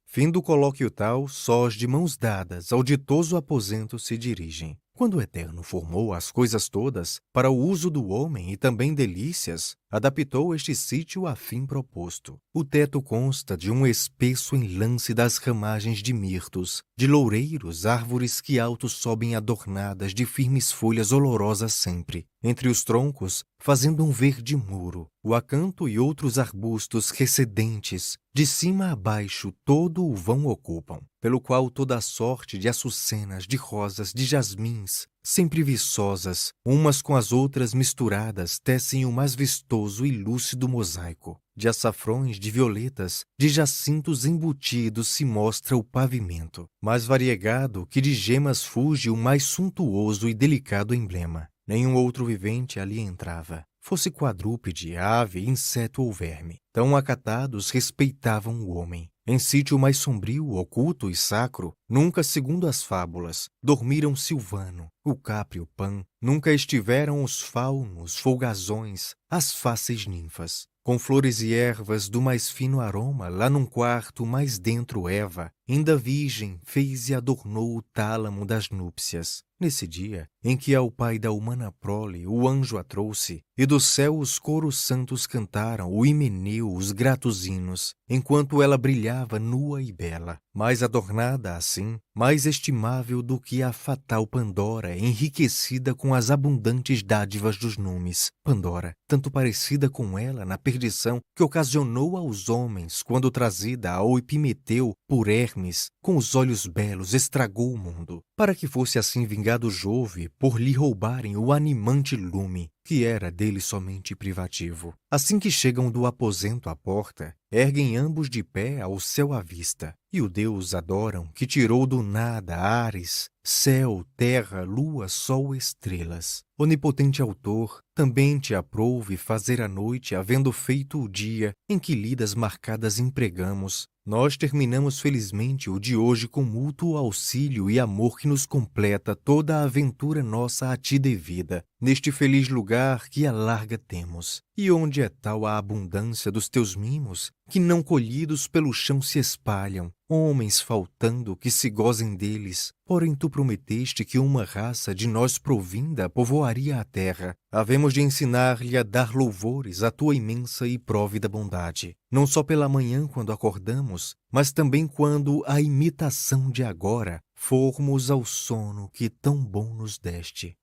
Fim do colóquio tal, sós de mãos dadas ao ditoso aposento se dirigem. Quando o Eterno formou as coisas todas, para o uso do homem e também delícias, adaptou este sítio a fim proposto. O teto consta de um espesso enlace das ramagens de mirtos, de loureiros, árvores que alto sobem adornadas de firmes folhas olorosas sempre. Entre os troncos, fazendo um verde muro, o acanto e outros arbustos recedentes, de cima a baixo todo o vão ocupam, pelo qual toda a sorte de açucenas, de rosas, de jasmins, sempre viçosas, umas com as outras misturadas, tecem o mais vistoso e lúcido mosaico. De açafrões, de violetas, de jacintos embutidos se mostra o pavimento, mais variegado que de gemas fuge o mais suntuoso e delicado emblema. Nenhum outro vivente ali entrava, fosse quadrúpede, ave, inseto ou verme. Tão acatados respeitavam o homem. Em sítio mais sombrio, oculto e sacro, nunca, segundo as fábulas, dormiram Silvano, o capre, o Pan, nunca estiveram os faunos, folgazões, as fáceis ninfas. Com flores e ervas do mais fino aroma, lá num quarto mais dentro Eva, ainda virgem, fez e adornou o tálamo das núpcias. Nesse dia, em que ao pai da humana prole o anjo a trouxe, e do céu os coros santos cantaram o himeneu, os gratos hinos, enquanto ela brilhava nua e bela, mais adornada assim, mais estimável do que a fatal Pandora, enriquecida com as abundantes dádivas dos numes. Pandora, tanto parecida com ela na perdição que ocasionou aos homens, quando trazida ao Epimeteu por Hermes, com os olhos belos estragou o mundo, para que fosse assim vingado Jove por lhe roubarem o animante lume, que era dele somente privativo. Assim que chegam do aposento à porta, erguem ambos de pé ao céu à vista, e o Deus adoram que tirou do nada ares, céu, terra, lua, sol, estrelas. Onipotente autor, também te aprouve fazer a noite, havendo feito o dia, em que lidas marcadas empregamos. Nós terminamos felizmente o de hoje com mútuo auxílio e amor que nos completa toda a aventura nossa a ti devida, neste feliz lugar que a larga temos. E onde é tal a abundância dos teus mimos, que não colhidos pelo chão se espalham, homens faltando que se gozem deles. Porém tu prometeste que uma raça de nós provinda povoaria a terra. Havemos de ensinar-lhe a dar louvores à tua imensa e próvida bondade, não só pela manhã quando acordamos, mas também quando a imitação de agora formos ao sono que tão bom nos deste.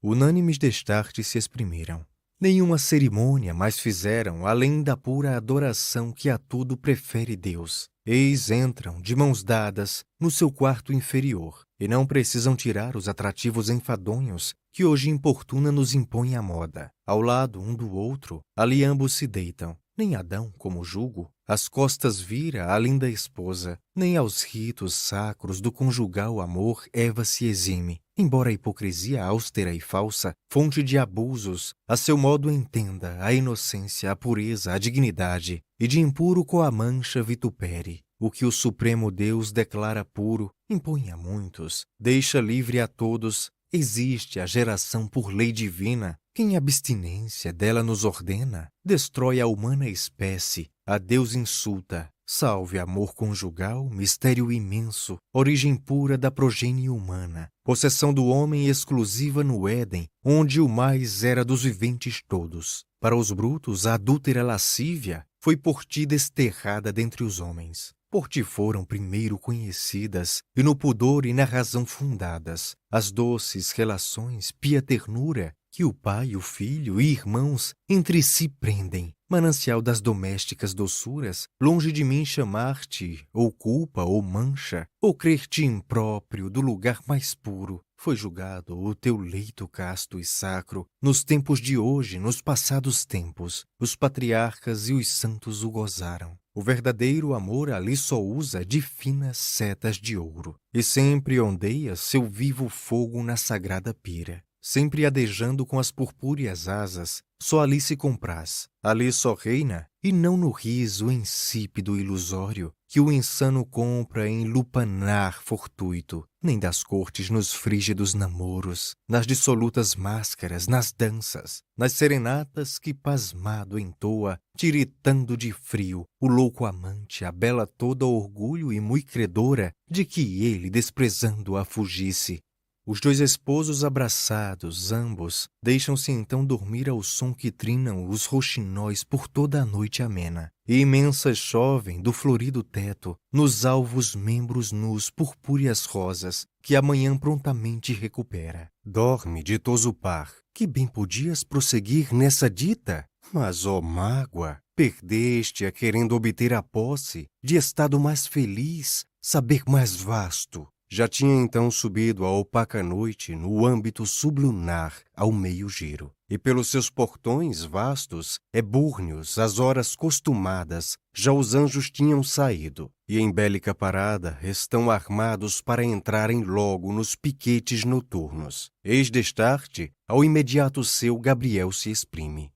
Unânimes destarte se exprimiram. Nenhuma cerimônia mais fizeram, além da pura adoração que a tudo prefere Deus. Eis entram, de mãos dadas, no seu quarto inferior, e não precisam tirar os atrativos enfadonhos que hoje importuna nos impõe a moda. Ao lado um do outro, ali ambos se deitam. Nem Adão, como julgo, as costas vira à linda esposa, nem aos ritos sacros do conjugal amor Eva se exime. Embora a hipocrisia austera e falsa, fonte de abusos, a seu modo entenda a inocência, a pureza, a dignidade, e de impuro com a mancha vitupere. O que o Supremo Deus declara puro, impõe a muitos, deixa livre a todos. Existe a geração por lei divina, quem abstinência dela nos ordena, destrói a humana espécie, a Deus insulta. Salve amor conjugal, mistério imenso, origem pura da progênie humana, possessão do homem exclusiva no Éden, onde o mais era dos viventes todos. Para os brutos, a adúltera lascívia foi por ti desterrada dentre os homens. Por ti foram primeiro conhecidas, e no pudor e na razão fundadas, as doces relações, pia ternura, que o pai, o filho e irmãos entre si prendem. Manancial das domésticas doçuras, longe de mim chamar-te, ou culpa, ou mancha, ou crer-te impróprio do lugar mais puro. Foi julgado o teu leito casto e sacro, nos tempos de hoje, nos passados tempos, os patriarcas e os santos o gozaram. O verdadeiro amor ali só usa de finas setas de ouro, e sempre ondeia seu vivo fogo na sagrada pira. Sempre adejando com as purpúreas asas, só ali se compraz, ali só reina, e não no riso insípido e ilusório, que o insano compra em lupanar fortuito, nem das cortes nos frígidos namoros, nas dissolutas máscaras, nas danças, nas serenatas que pasmado entoa, tiritando de frio, o louco amante, a bela toda orgulho e mui credora, de que ele, desprezando-a, fugisse. Os dois esposos abraçados, ambos, deixam-se então dormir ao som que trinam os roxinóis por toda a noite amena. E imensas chovem do florido teto, nos alvos membros nus purpúreas rosas, que a manhã prontamente recupera. Dorme, ditoso par, que bem podias prosseguir nessa dita? Mas, ó mágoa, perdeste-a querendo obter a posse de estado mais feliz, saber mais vasto. Já tinha então subido a opaca noite no âmbito sublunar ao meio giro, e pelos seus portões vastos, ebúrneos, às horas costumadas, já os anjos tinham saído, e em bélica parada estão armados para entrarem logo nos piquetes noturnos. Eis destarte, ao imediato seu Gabriel se exprime.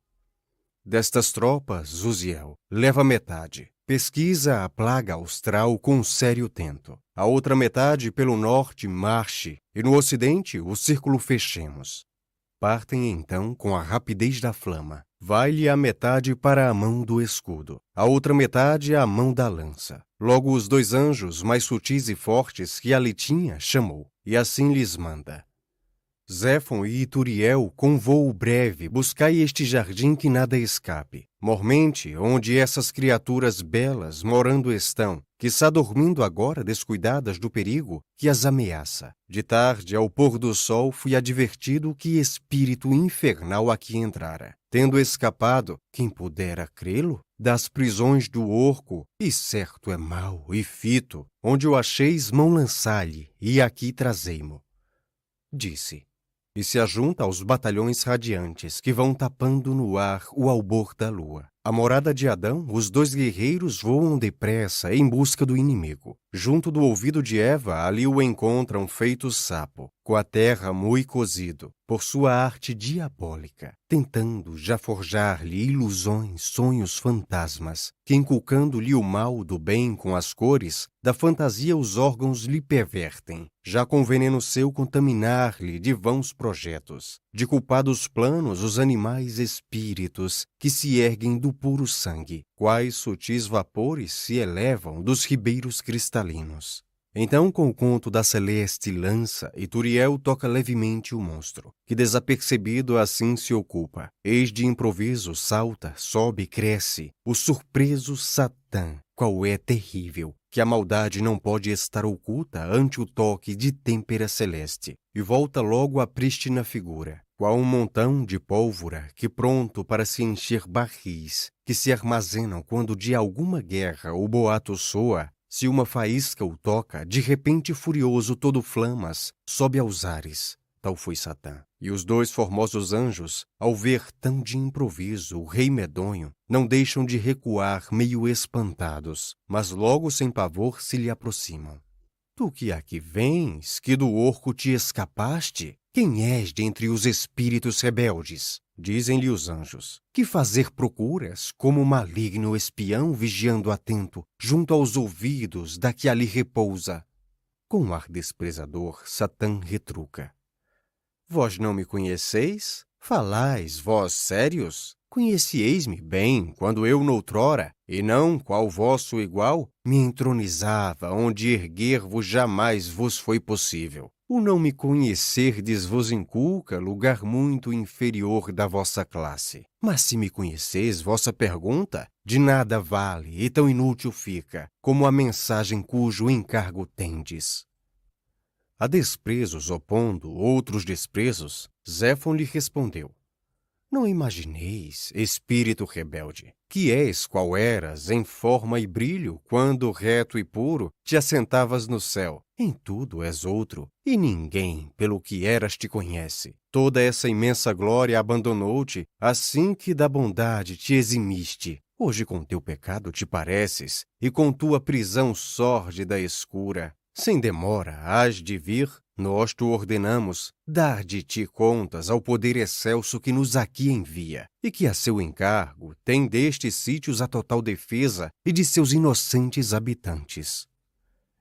Destas tropas, Uziel, leva metade. Pesquisa a plaga austral com sério tento. A outra metade pelo norte marche, e no ocidente o círculo fechemos. Partem então com a rapidez da flama. Vai-lhe a metade para a mão do escudo, a outra metade à mão da lança. Logo os dois anjos, mais sutis e fortes que ali tinha, chamou, e assim lhes manda. Zéfon e Ituriel, com voo breve, buscai este jardim que nada escape. Mormente, onde essas criaturas belas morando estão, quiçá dormindo agora descuidadas do perigo que as ameaça. De tarde, ao pôr do sol, fui advertido que espírito infernal aqui entrara. Tendo escapado, quem pudera crê-lo, das prisões do orco, e certo é mau e fito, onde o acheis mão lançai-lhe, e aqui trazei-mo. Disse. E se ajunta aos batalhões radiantes que vão tapando no ar o albor da lua. À morada de Adão, os dois guerreiros voam depressa em busca do inimigo. Junto do ouvido de Eva, ali o encontram feito sapo, com a terra mui cozido, por sua arte diabólica, tentando já forjar-lhe ilusões, sonhos, fantasmas, que inculcando-lhe o mal do bem com as cores, da fantasia os órgãos lhe pervertem, já com veneno seu contaminar-lhe de vãos projetos, de culpados planos os animais espíritos que se erguem do puro sangue, quais sutis vapores se elevam dos ribeiros cristalinos. Então, com o conto da celeste lança, Ituriel toca levemente o monstro, que desapercebido assim se ocupa. Eis de improviso salta, sobe e cresce, o surpreso Satã, qual é terrível, que a maldade não pode estar oculta ante o toque de têmpera celeste, e volta logo à prístina figura. qual um montão de pólvora que pronto para se encher barris, que se armazenam quando de alguma guerra o boato soa, se uma faísca o toca, de repente furioso todo flamas, sobe aos ares. Tal foi Satã. E os dois formosos anjos, ao ver tão de improviso o rei medonho, não deixam de recuar meio espantados, mas logo sem pavor se lhe aproximam. Tu que aqui vens, que do orco te escapaste? Quem és dentre os espíritos rebeldes? Dizem-lhe os anjos. Que fazer procuras, como maligno espião vigiando atento, junto aos ouvidos da que ali repousa? Com ar desprezador, Satã retruca. Vós não me conheceis? Falais, vós sérios? Conhecieis-me bem, quando eu noutrora, e não qual vosso igual, me entronizava, onde erguer-vos jamais vos foi possível. O não me conhecerdes vos inculca lugar muito inferior da vossa classe. Mas se me conheceis, vossa pergunta de nada vale e tão inútil fica, como a mensagem cujo encargo tendes. A desprezos opondo outros desprezos, Zéfon lhe respondeu. Não imagineis, espírito rebelde, que és qual eras em forma e brilho, quando reto e puro te assentavas no céu. Em tudo és outro, e ninguém, pelo que eras, te conhece. Toda essa imensa glória abandonou-te, assim que da bondade te eximiste. Hoje com teu pecado te pareces, e com tua prisão sórdida escura. Sem demora hás de vir, nós te ordenamos, dar de ti contas ao poder excelso que nos aqui envia, e que a seu encargo tem destes sítios a total defesa e de seus inocentes habitantes.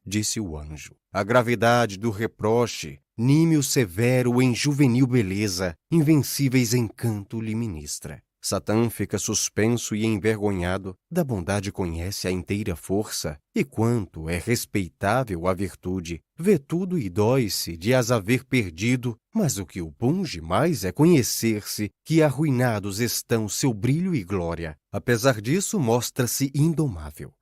Disse o anjo, a gravidade do reproche, nímio severo em juvenil beleza, invencíveis encanto lhe ministra. Satã fica suspenso e envergonhado, da bondade conhece a inteira força, e quanto é respeitável a virtude, vê tudo e dói-se de as haver perdido, mas o que o punge mais é conhecer-se que arruinados estão seu brilho e glória. Apesar disso, mostra-se indomável.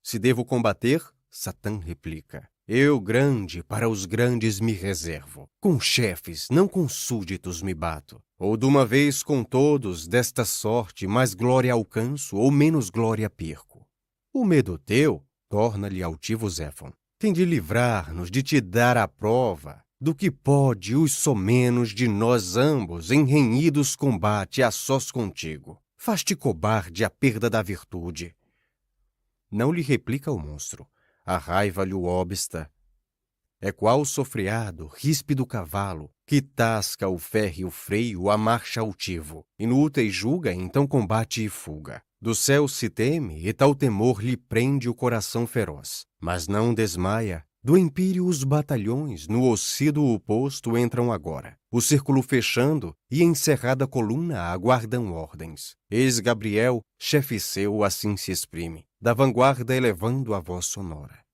Se devo combater, Satã replica. Eu, grande, para os grandes me reservo. Com chefes, não com súditos me bato. Ou de uma vez com todos, desta sorte, mais glória alcanço ou menos glória perco. O medo teu, torna-lhe altivo Zéfon, tem de livrar-nos de te dar a prova do que pode os somenos de nós ambos em renhidos combate a sós contigo. Faz-te cobarde a perda da virtude. Não lhe replica o monstro. A raiva lhe obsta. É qual sofreado, ríspido cavalo, que tasca o férreo freio a marcha altivo. Inúteis julga, então combate e fuga. Do céu se teme, e tal temor lhe prende o coração feroz. Mas não desmaia. Do empírio os batalhões, no ossido oposto, entram agora. O círculo fechando, e encerrada coluna aguardam ordens. Eis Gabriel, chefe seu, assim se exprime, da vanguarda elevando a voz sonora.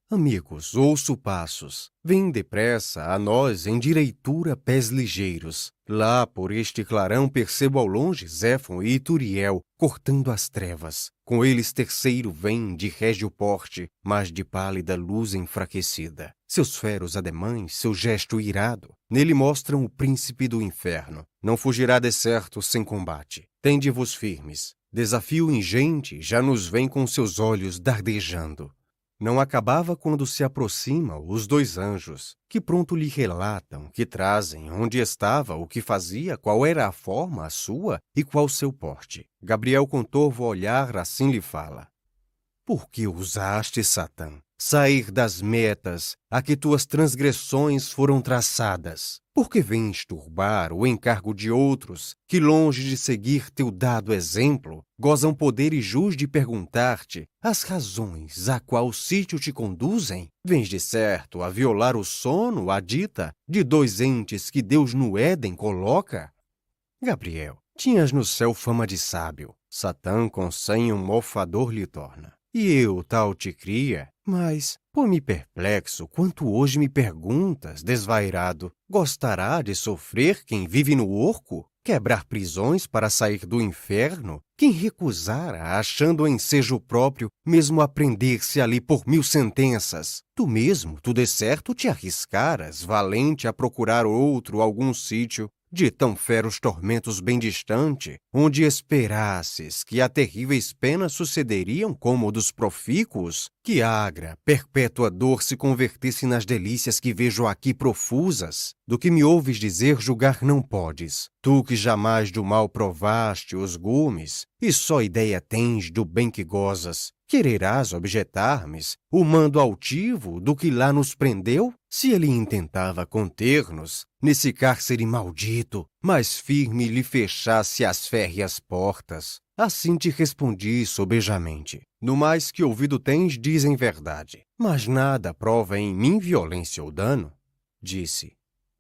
Amigos, ouço passos. Vem depressa a nós em direitura pés ligeiros. Lá, por este clarão, percebo ao longe Zéfon e Turiel, cortando as trevas. Com eles terceiro vem, de régio porte, mas de pálida luz enfraquecida. Seus feros ademães, seu gesto irado, nele mostram o príncipe do inferno. Não fugirá de certo sem combate. Tende-vos firmes. Desafio ingente já nos vem com seus olhos dardejando. Não acabava quando se aproximam os dois anjos, que pronto lhe relatam, que trazem onde estava, o que fazia, qual era a forma, a sua, e qual seu porte. Gabriel com torvo olhar assim lhe fala. Por que ousaste, Satã, sair das metas a que tuas transgressões foram traçadas? Por que vens turbar o encargo de outros, que longe de seguir teu dado exemplo, gozam poder e jus de perguntar-te as razões a qual sítio te conduzem? Vens de certo a violar o sono, a dita, de dois entes que Deus no Éden coloca? Gabriel, tinhas no céu fama de sábio. Satã com senho mofador lhe torna. E eu tal te cria, mas, põe-me perplexo quanto hoje me perguntas, desvairado. Gostará de sofrer quem vive no orco? Quebrar prisões para sair do inferno? Quem recusara, achando ensejo próprio, mesmo a prender-se ali por 1000 sentenças? Tu mesmo, tu de certo te arriscaras, valente a procurar outro algum sítio, de tão feros tormentos bem distante, onde esperasses que a terríveis penas sucederiam como dos profícuos, que agra, perpétua dor se convertesse nas delícias que vejo aqui profusas. Do que me ouves dizer julgar não podes, tu que jamais do mal provaste os gumes, e só ideia tens do bem que gozas. Quererás objetar-me o mando altivo do que lá nos prendeu? Se ele intentava conter-nos, nesse cárcere maldito, mais firme lhe fechasse as férreas portas. Assim te respondi sobejamente. No mais que ouvido tens, dizem verdade. Mas nada prova em mim violência ou dano, disse.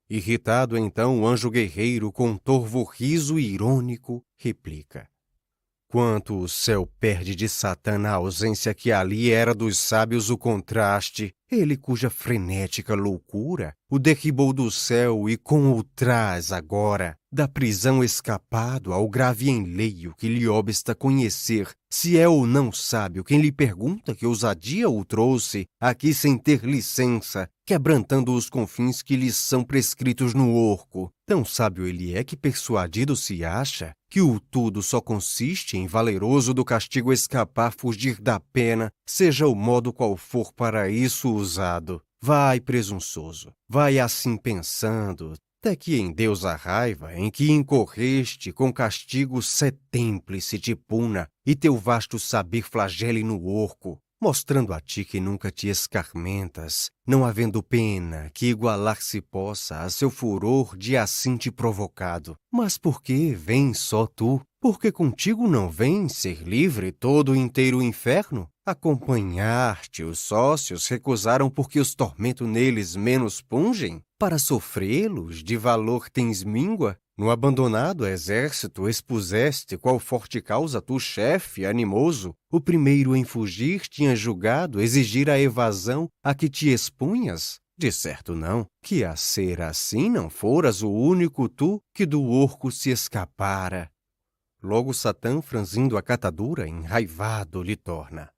Irritado então o anjo guerreiro com torvo riso irônico replica. Quanto o céu perde de Satã na ausência que ali era dos sábios o contraste, ele cuja frenética loucura o derribou do céu e com o traz agora, da prisão escapado ao grave enleio que lhe obsta conhecer, se é ou não sábio quem lhe pergunta que ousadia o trouxe, aqui sem ter licença, quebrantando os confins que lhe são prescritos no orco. Tão sábio ele é que persuadido se acha que o tudo só consiste em valeroso do castigo escapar fugir da pena, seja o modo qual for para isso usado. Vai, presunçoso, vai assim pensando, até que em Deus a raiva em que incorreste com castigo setemple-se te puna e teu vasto saber flagele no orco, mostrando a ti que nunca te escarmentas, não havendo pena que igualar se possa a seu furor de assim te provocado. Mas por que vens só tu? Porque contigo não vem ser livre todo o inteiro inferno? Acompanhar-te os sócios recusaram porque os tormentos neles menos pungem? Para sofrê-los de valor tens míngua? No abandonado exército expuseste qual forte causa tu, chefe animoso, o primeiro em fugir tinha julgado exigir a evasão a que te expunhas? De certo não, que a ser assim não foras o único tu que do orco se escapara. Logo Satã, franzindo a catadura, enraivado lhe torna.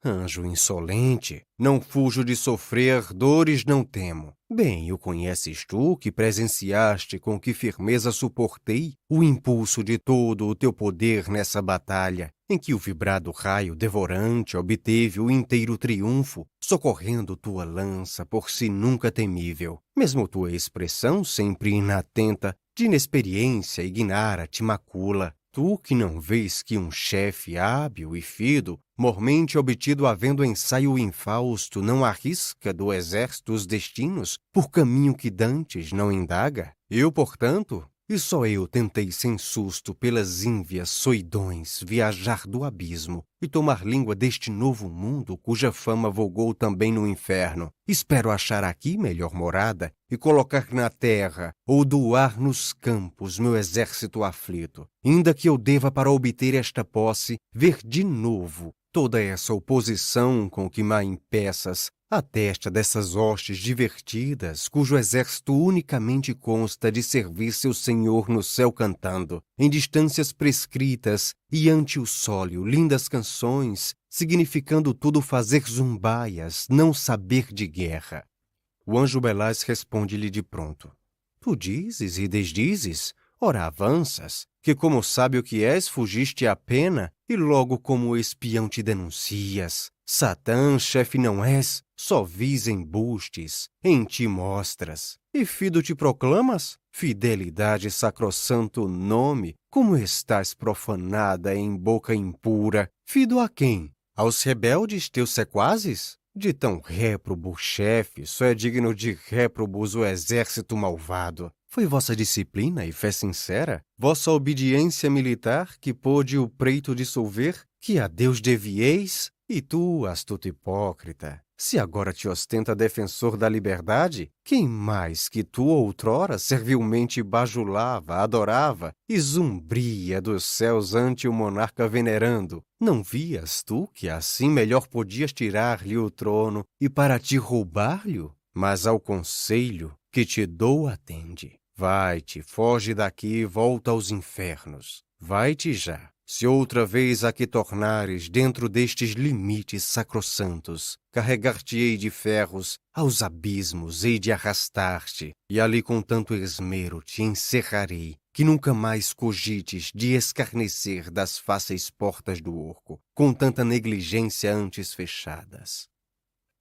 Anjo insolente, não fujo de sofrer, dores não temo. Bem o conheces tu, que presenciaste com que firmeza suportei o impulso de todo o teu poder nessa batalha, em que o vibrado raio devorante obteve o inteiro triunfo, socorrendo tua lança por si nunca temível. Mesmo tua expressão, sempre inatenta, de inexperiência ignara te macula. Tu que não vês que um chefe hábil e fido, mormente obtido havendo ensaio infausto, não arrisca do exército os destinos, por caminho que dantes não indaga? Eu, portanto, e só eu tentei sem susto pelas ínvias soidões viajar do abismo e tomar língua deste novo mundo cuja fama vogou também no inferno. Espero achar aqui melhor morada e colocar na terra ou doar nos campos meu exército aflito, ainda que eu deva para obter esta posse ver de novo toda essa oposição com que me impeças, a testa dessas hostes divertidas, cujo exército unicamente consta de servir seu senhor no céu cantando, em distâncias prescritas e ante o sólio lindas canções, significando tudo fazer zumbaias, não saber de guerra. O anjo Belás responde-lhe de pronto. Tu dizes e desdizes, ora avanças, que como sábio que és, fugiste à pena, e logo como espião te denuncias. Satã, chefe não és, só vis embustes, em ti mostras. E fido te proclamas? Fidelidade sacrossanto nome, como estás profanada em boca impura. Fido a quem? Aos rebeldes teus sequazes? De tão réprobo chefe, só é digno de réprobos o exército malvado. Foi vossa disciplina e fé sincera, vossa obediência militar que pôde o preito dissolver, que a Deus devieis? E tu, astuto hipócrita, se agora te ostenta defensor da liberdade, quem mais que tu outrora servilmente bajulava, adorava e zumbria dos céus ante o monarca venerando? Não vias tu que assim melhor podias tirar-lhe o trono e para ti roubar-lhe? Mas ao conselho que te dou atende. Vai-te, foge daqui e volta aos infernos. Vai-te já. Se outra vez a que tornares dentro destes limites sacrossantos, carregar-te-ei de ferros, aos abismos hei de arrastar-te, e ali com tanto esmero te encerrarei, que nunca mais cogites de escarnecer das fáceis portas do orco, com tanta negligência antes fechadas.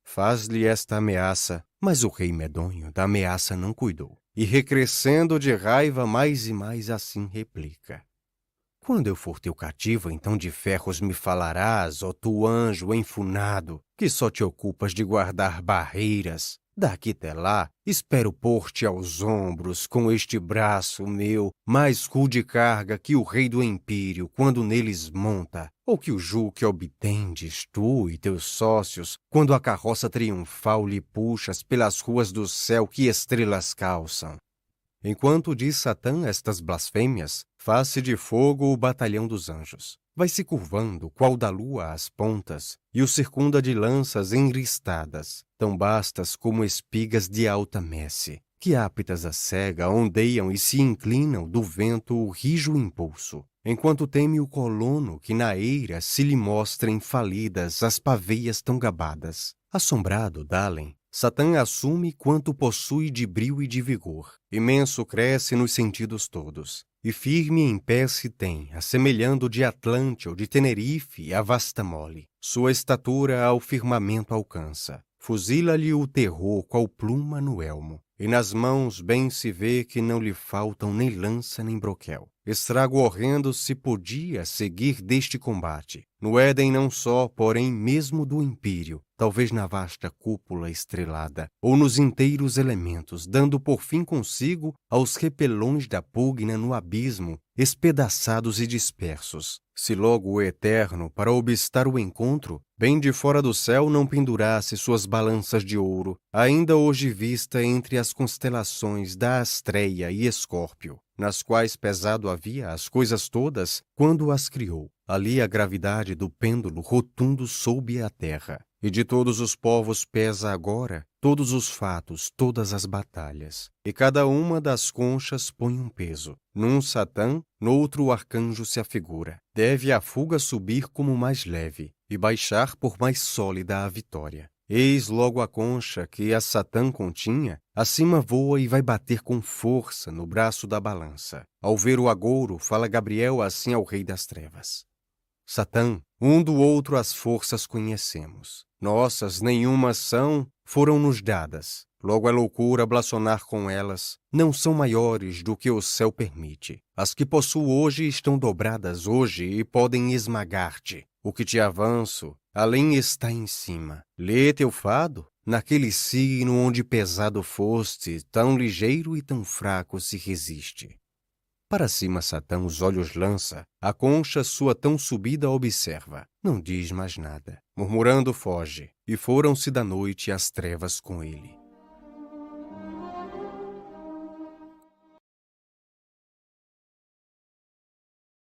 Faz-lhe esta ameaça, mas o rei medonho da ameaça não cuidou, e recrescendo de raiva mais e mais assim replica: quando eu for teu cativo, então de ferros me falarás, ó tu anjo enfunado, que só te ocupas de guardar barreiras. Daqui até lá, espero pôr-te aos ombros com este braço meu, mais rude carga que o rei do empírio quando neles monta, ou que o jugo que obtendes tu e teus sócios, quando a carroça triunfal lhe puxas pelas ruas do céu que estrelas calçam. Enquanto diz Satã estas blasfêmias, faz-se de fogo o batalhão dos anjos. Vai se curvando, qual da lua às pontas, e o circunda de lanças enristadas, tão bastas como espigas de alta messe, que ápitas a cega ondeiam e se inclinam do vento o rijo impulso, enquanto teme o colono que na eira se lhe mostrem falidas as paveias tão gabadas. Assombrado, dalem, Satã assume quanto possui de brio e de vigor. Imenso cresce nos sentidos todos, e firme em pé se tem, assemelhando de Atlante ou de Tenerife a vasta mole. Sua estatura ao firmamento alcança. Fuzila-lhe o terror qual pluma no elmo, e nas mãos bem se vê que não lhe faltam nem lança nem broquel. Estrago horrendo se podia seguir deste combate. No Éden não só, porém mesmo do império, talvez na vasta cúpula estrelada, ou nos inteiros elementos, dando por fim consigo aos repelões da pugna no abismo, espedaçados e dispersos. Se logo o Eterno, para obstar o encontro, bem de fora do céu não pendurasse suas balanças de ouro, ainda hoje vista entre as constelações da Astreia e Escórpio, nas quais pesado havia as coisas todas quando as criou. Ali a gravidade do pêndulo rotundo soube a terra, e de todos os povos pesa agora todos os fatos, todas as batalhas. E cada uma das conchas põe um peso. Num Satã, noutro o arcanjo se afigura. Deve a fuga subir como mais leve, e baixar por mais sólida a vitória. Eis logo a concha que a Satã continha, acima voa e vai bater com força no braço da balança. Ao ver o agouro, fala Gabriel assim ao rei das trevas: Satã, um do outro as forças conhecemos. Nossas nenhumas são, foram-nos dadas. Logo é loucura blasfonar com elas. Não são maiores do que o céu permite. As que possuo hoje estão dobradas hoje e podem esmagar-te. O que te avanço, além está em cima. Lê teu fado, naquele signo onde pesado foste, tão ligeiro e tão fraco se resiste. Para cima Satã os olhos lança, a concha sua tão subida observa. Não diz mais nada. Murmurando foge, e foram-se da noite as trevas com ele.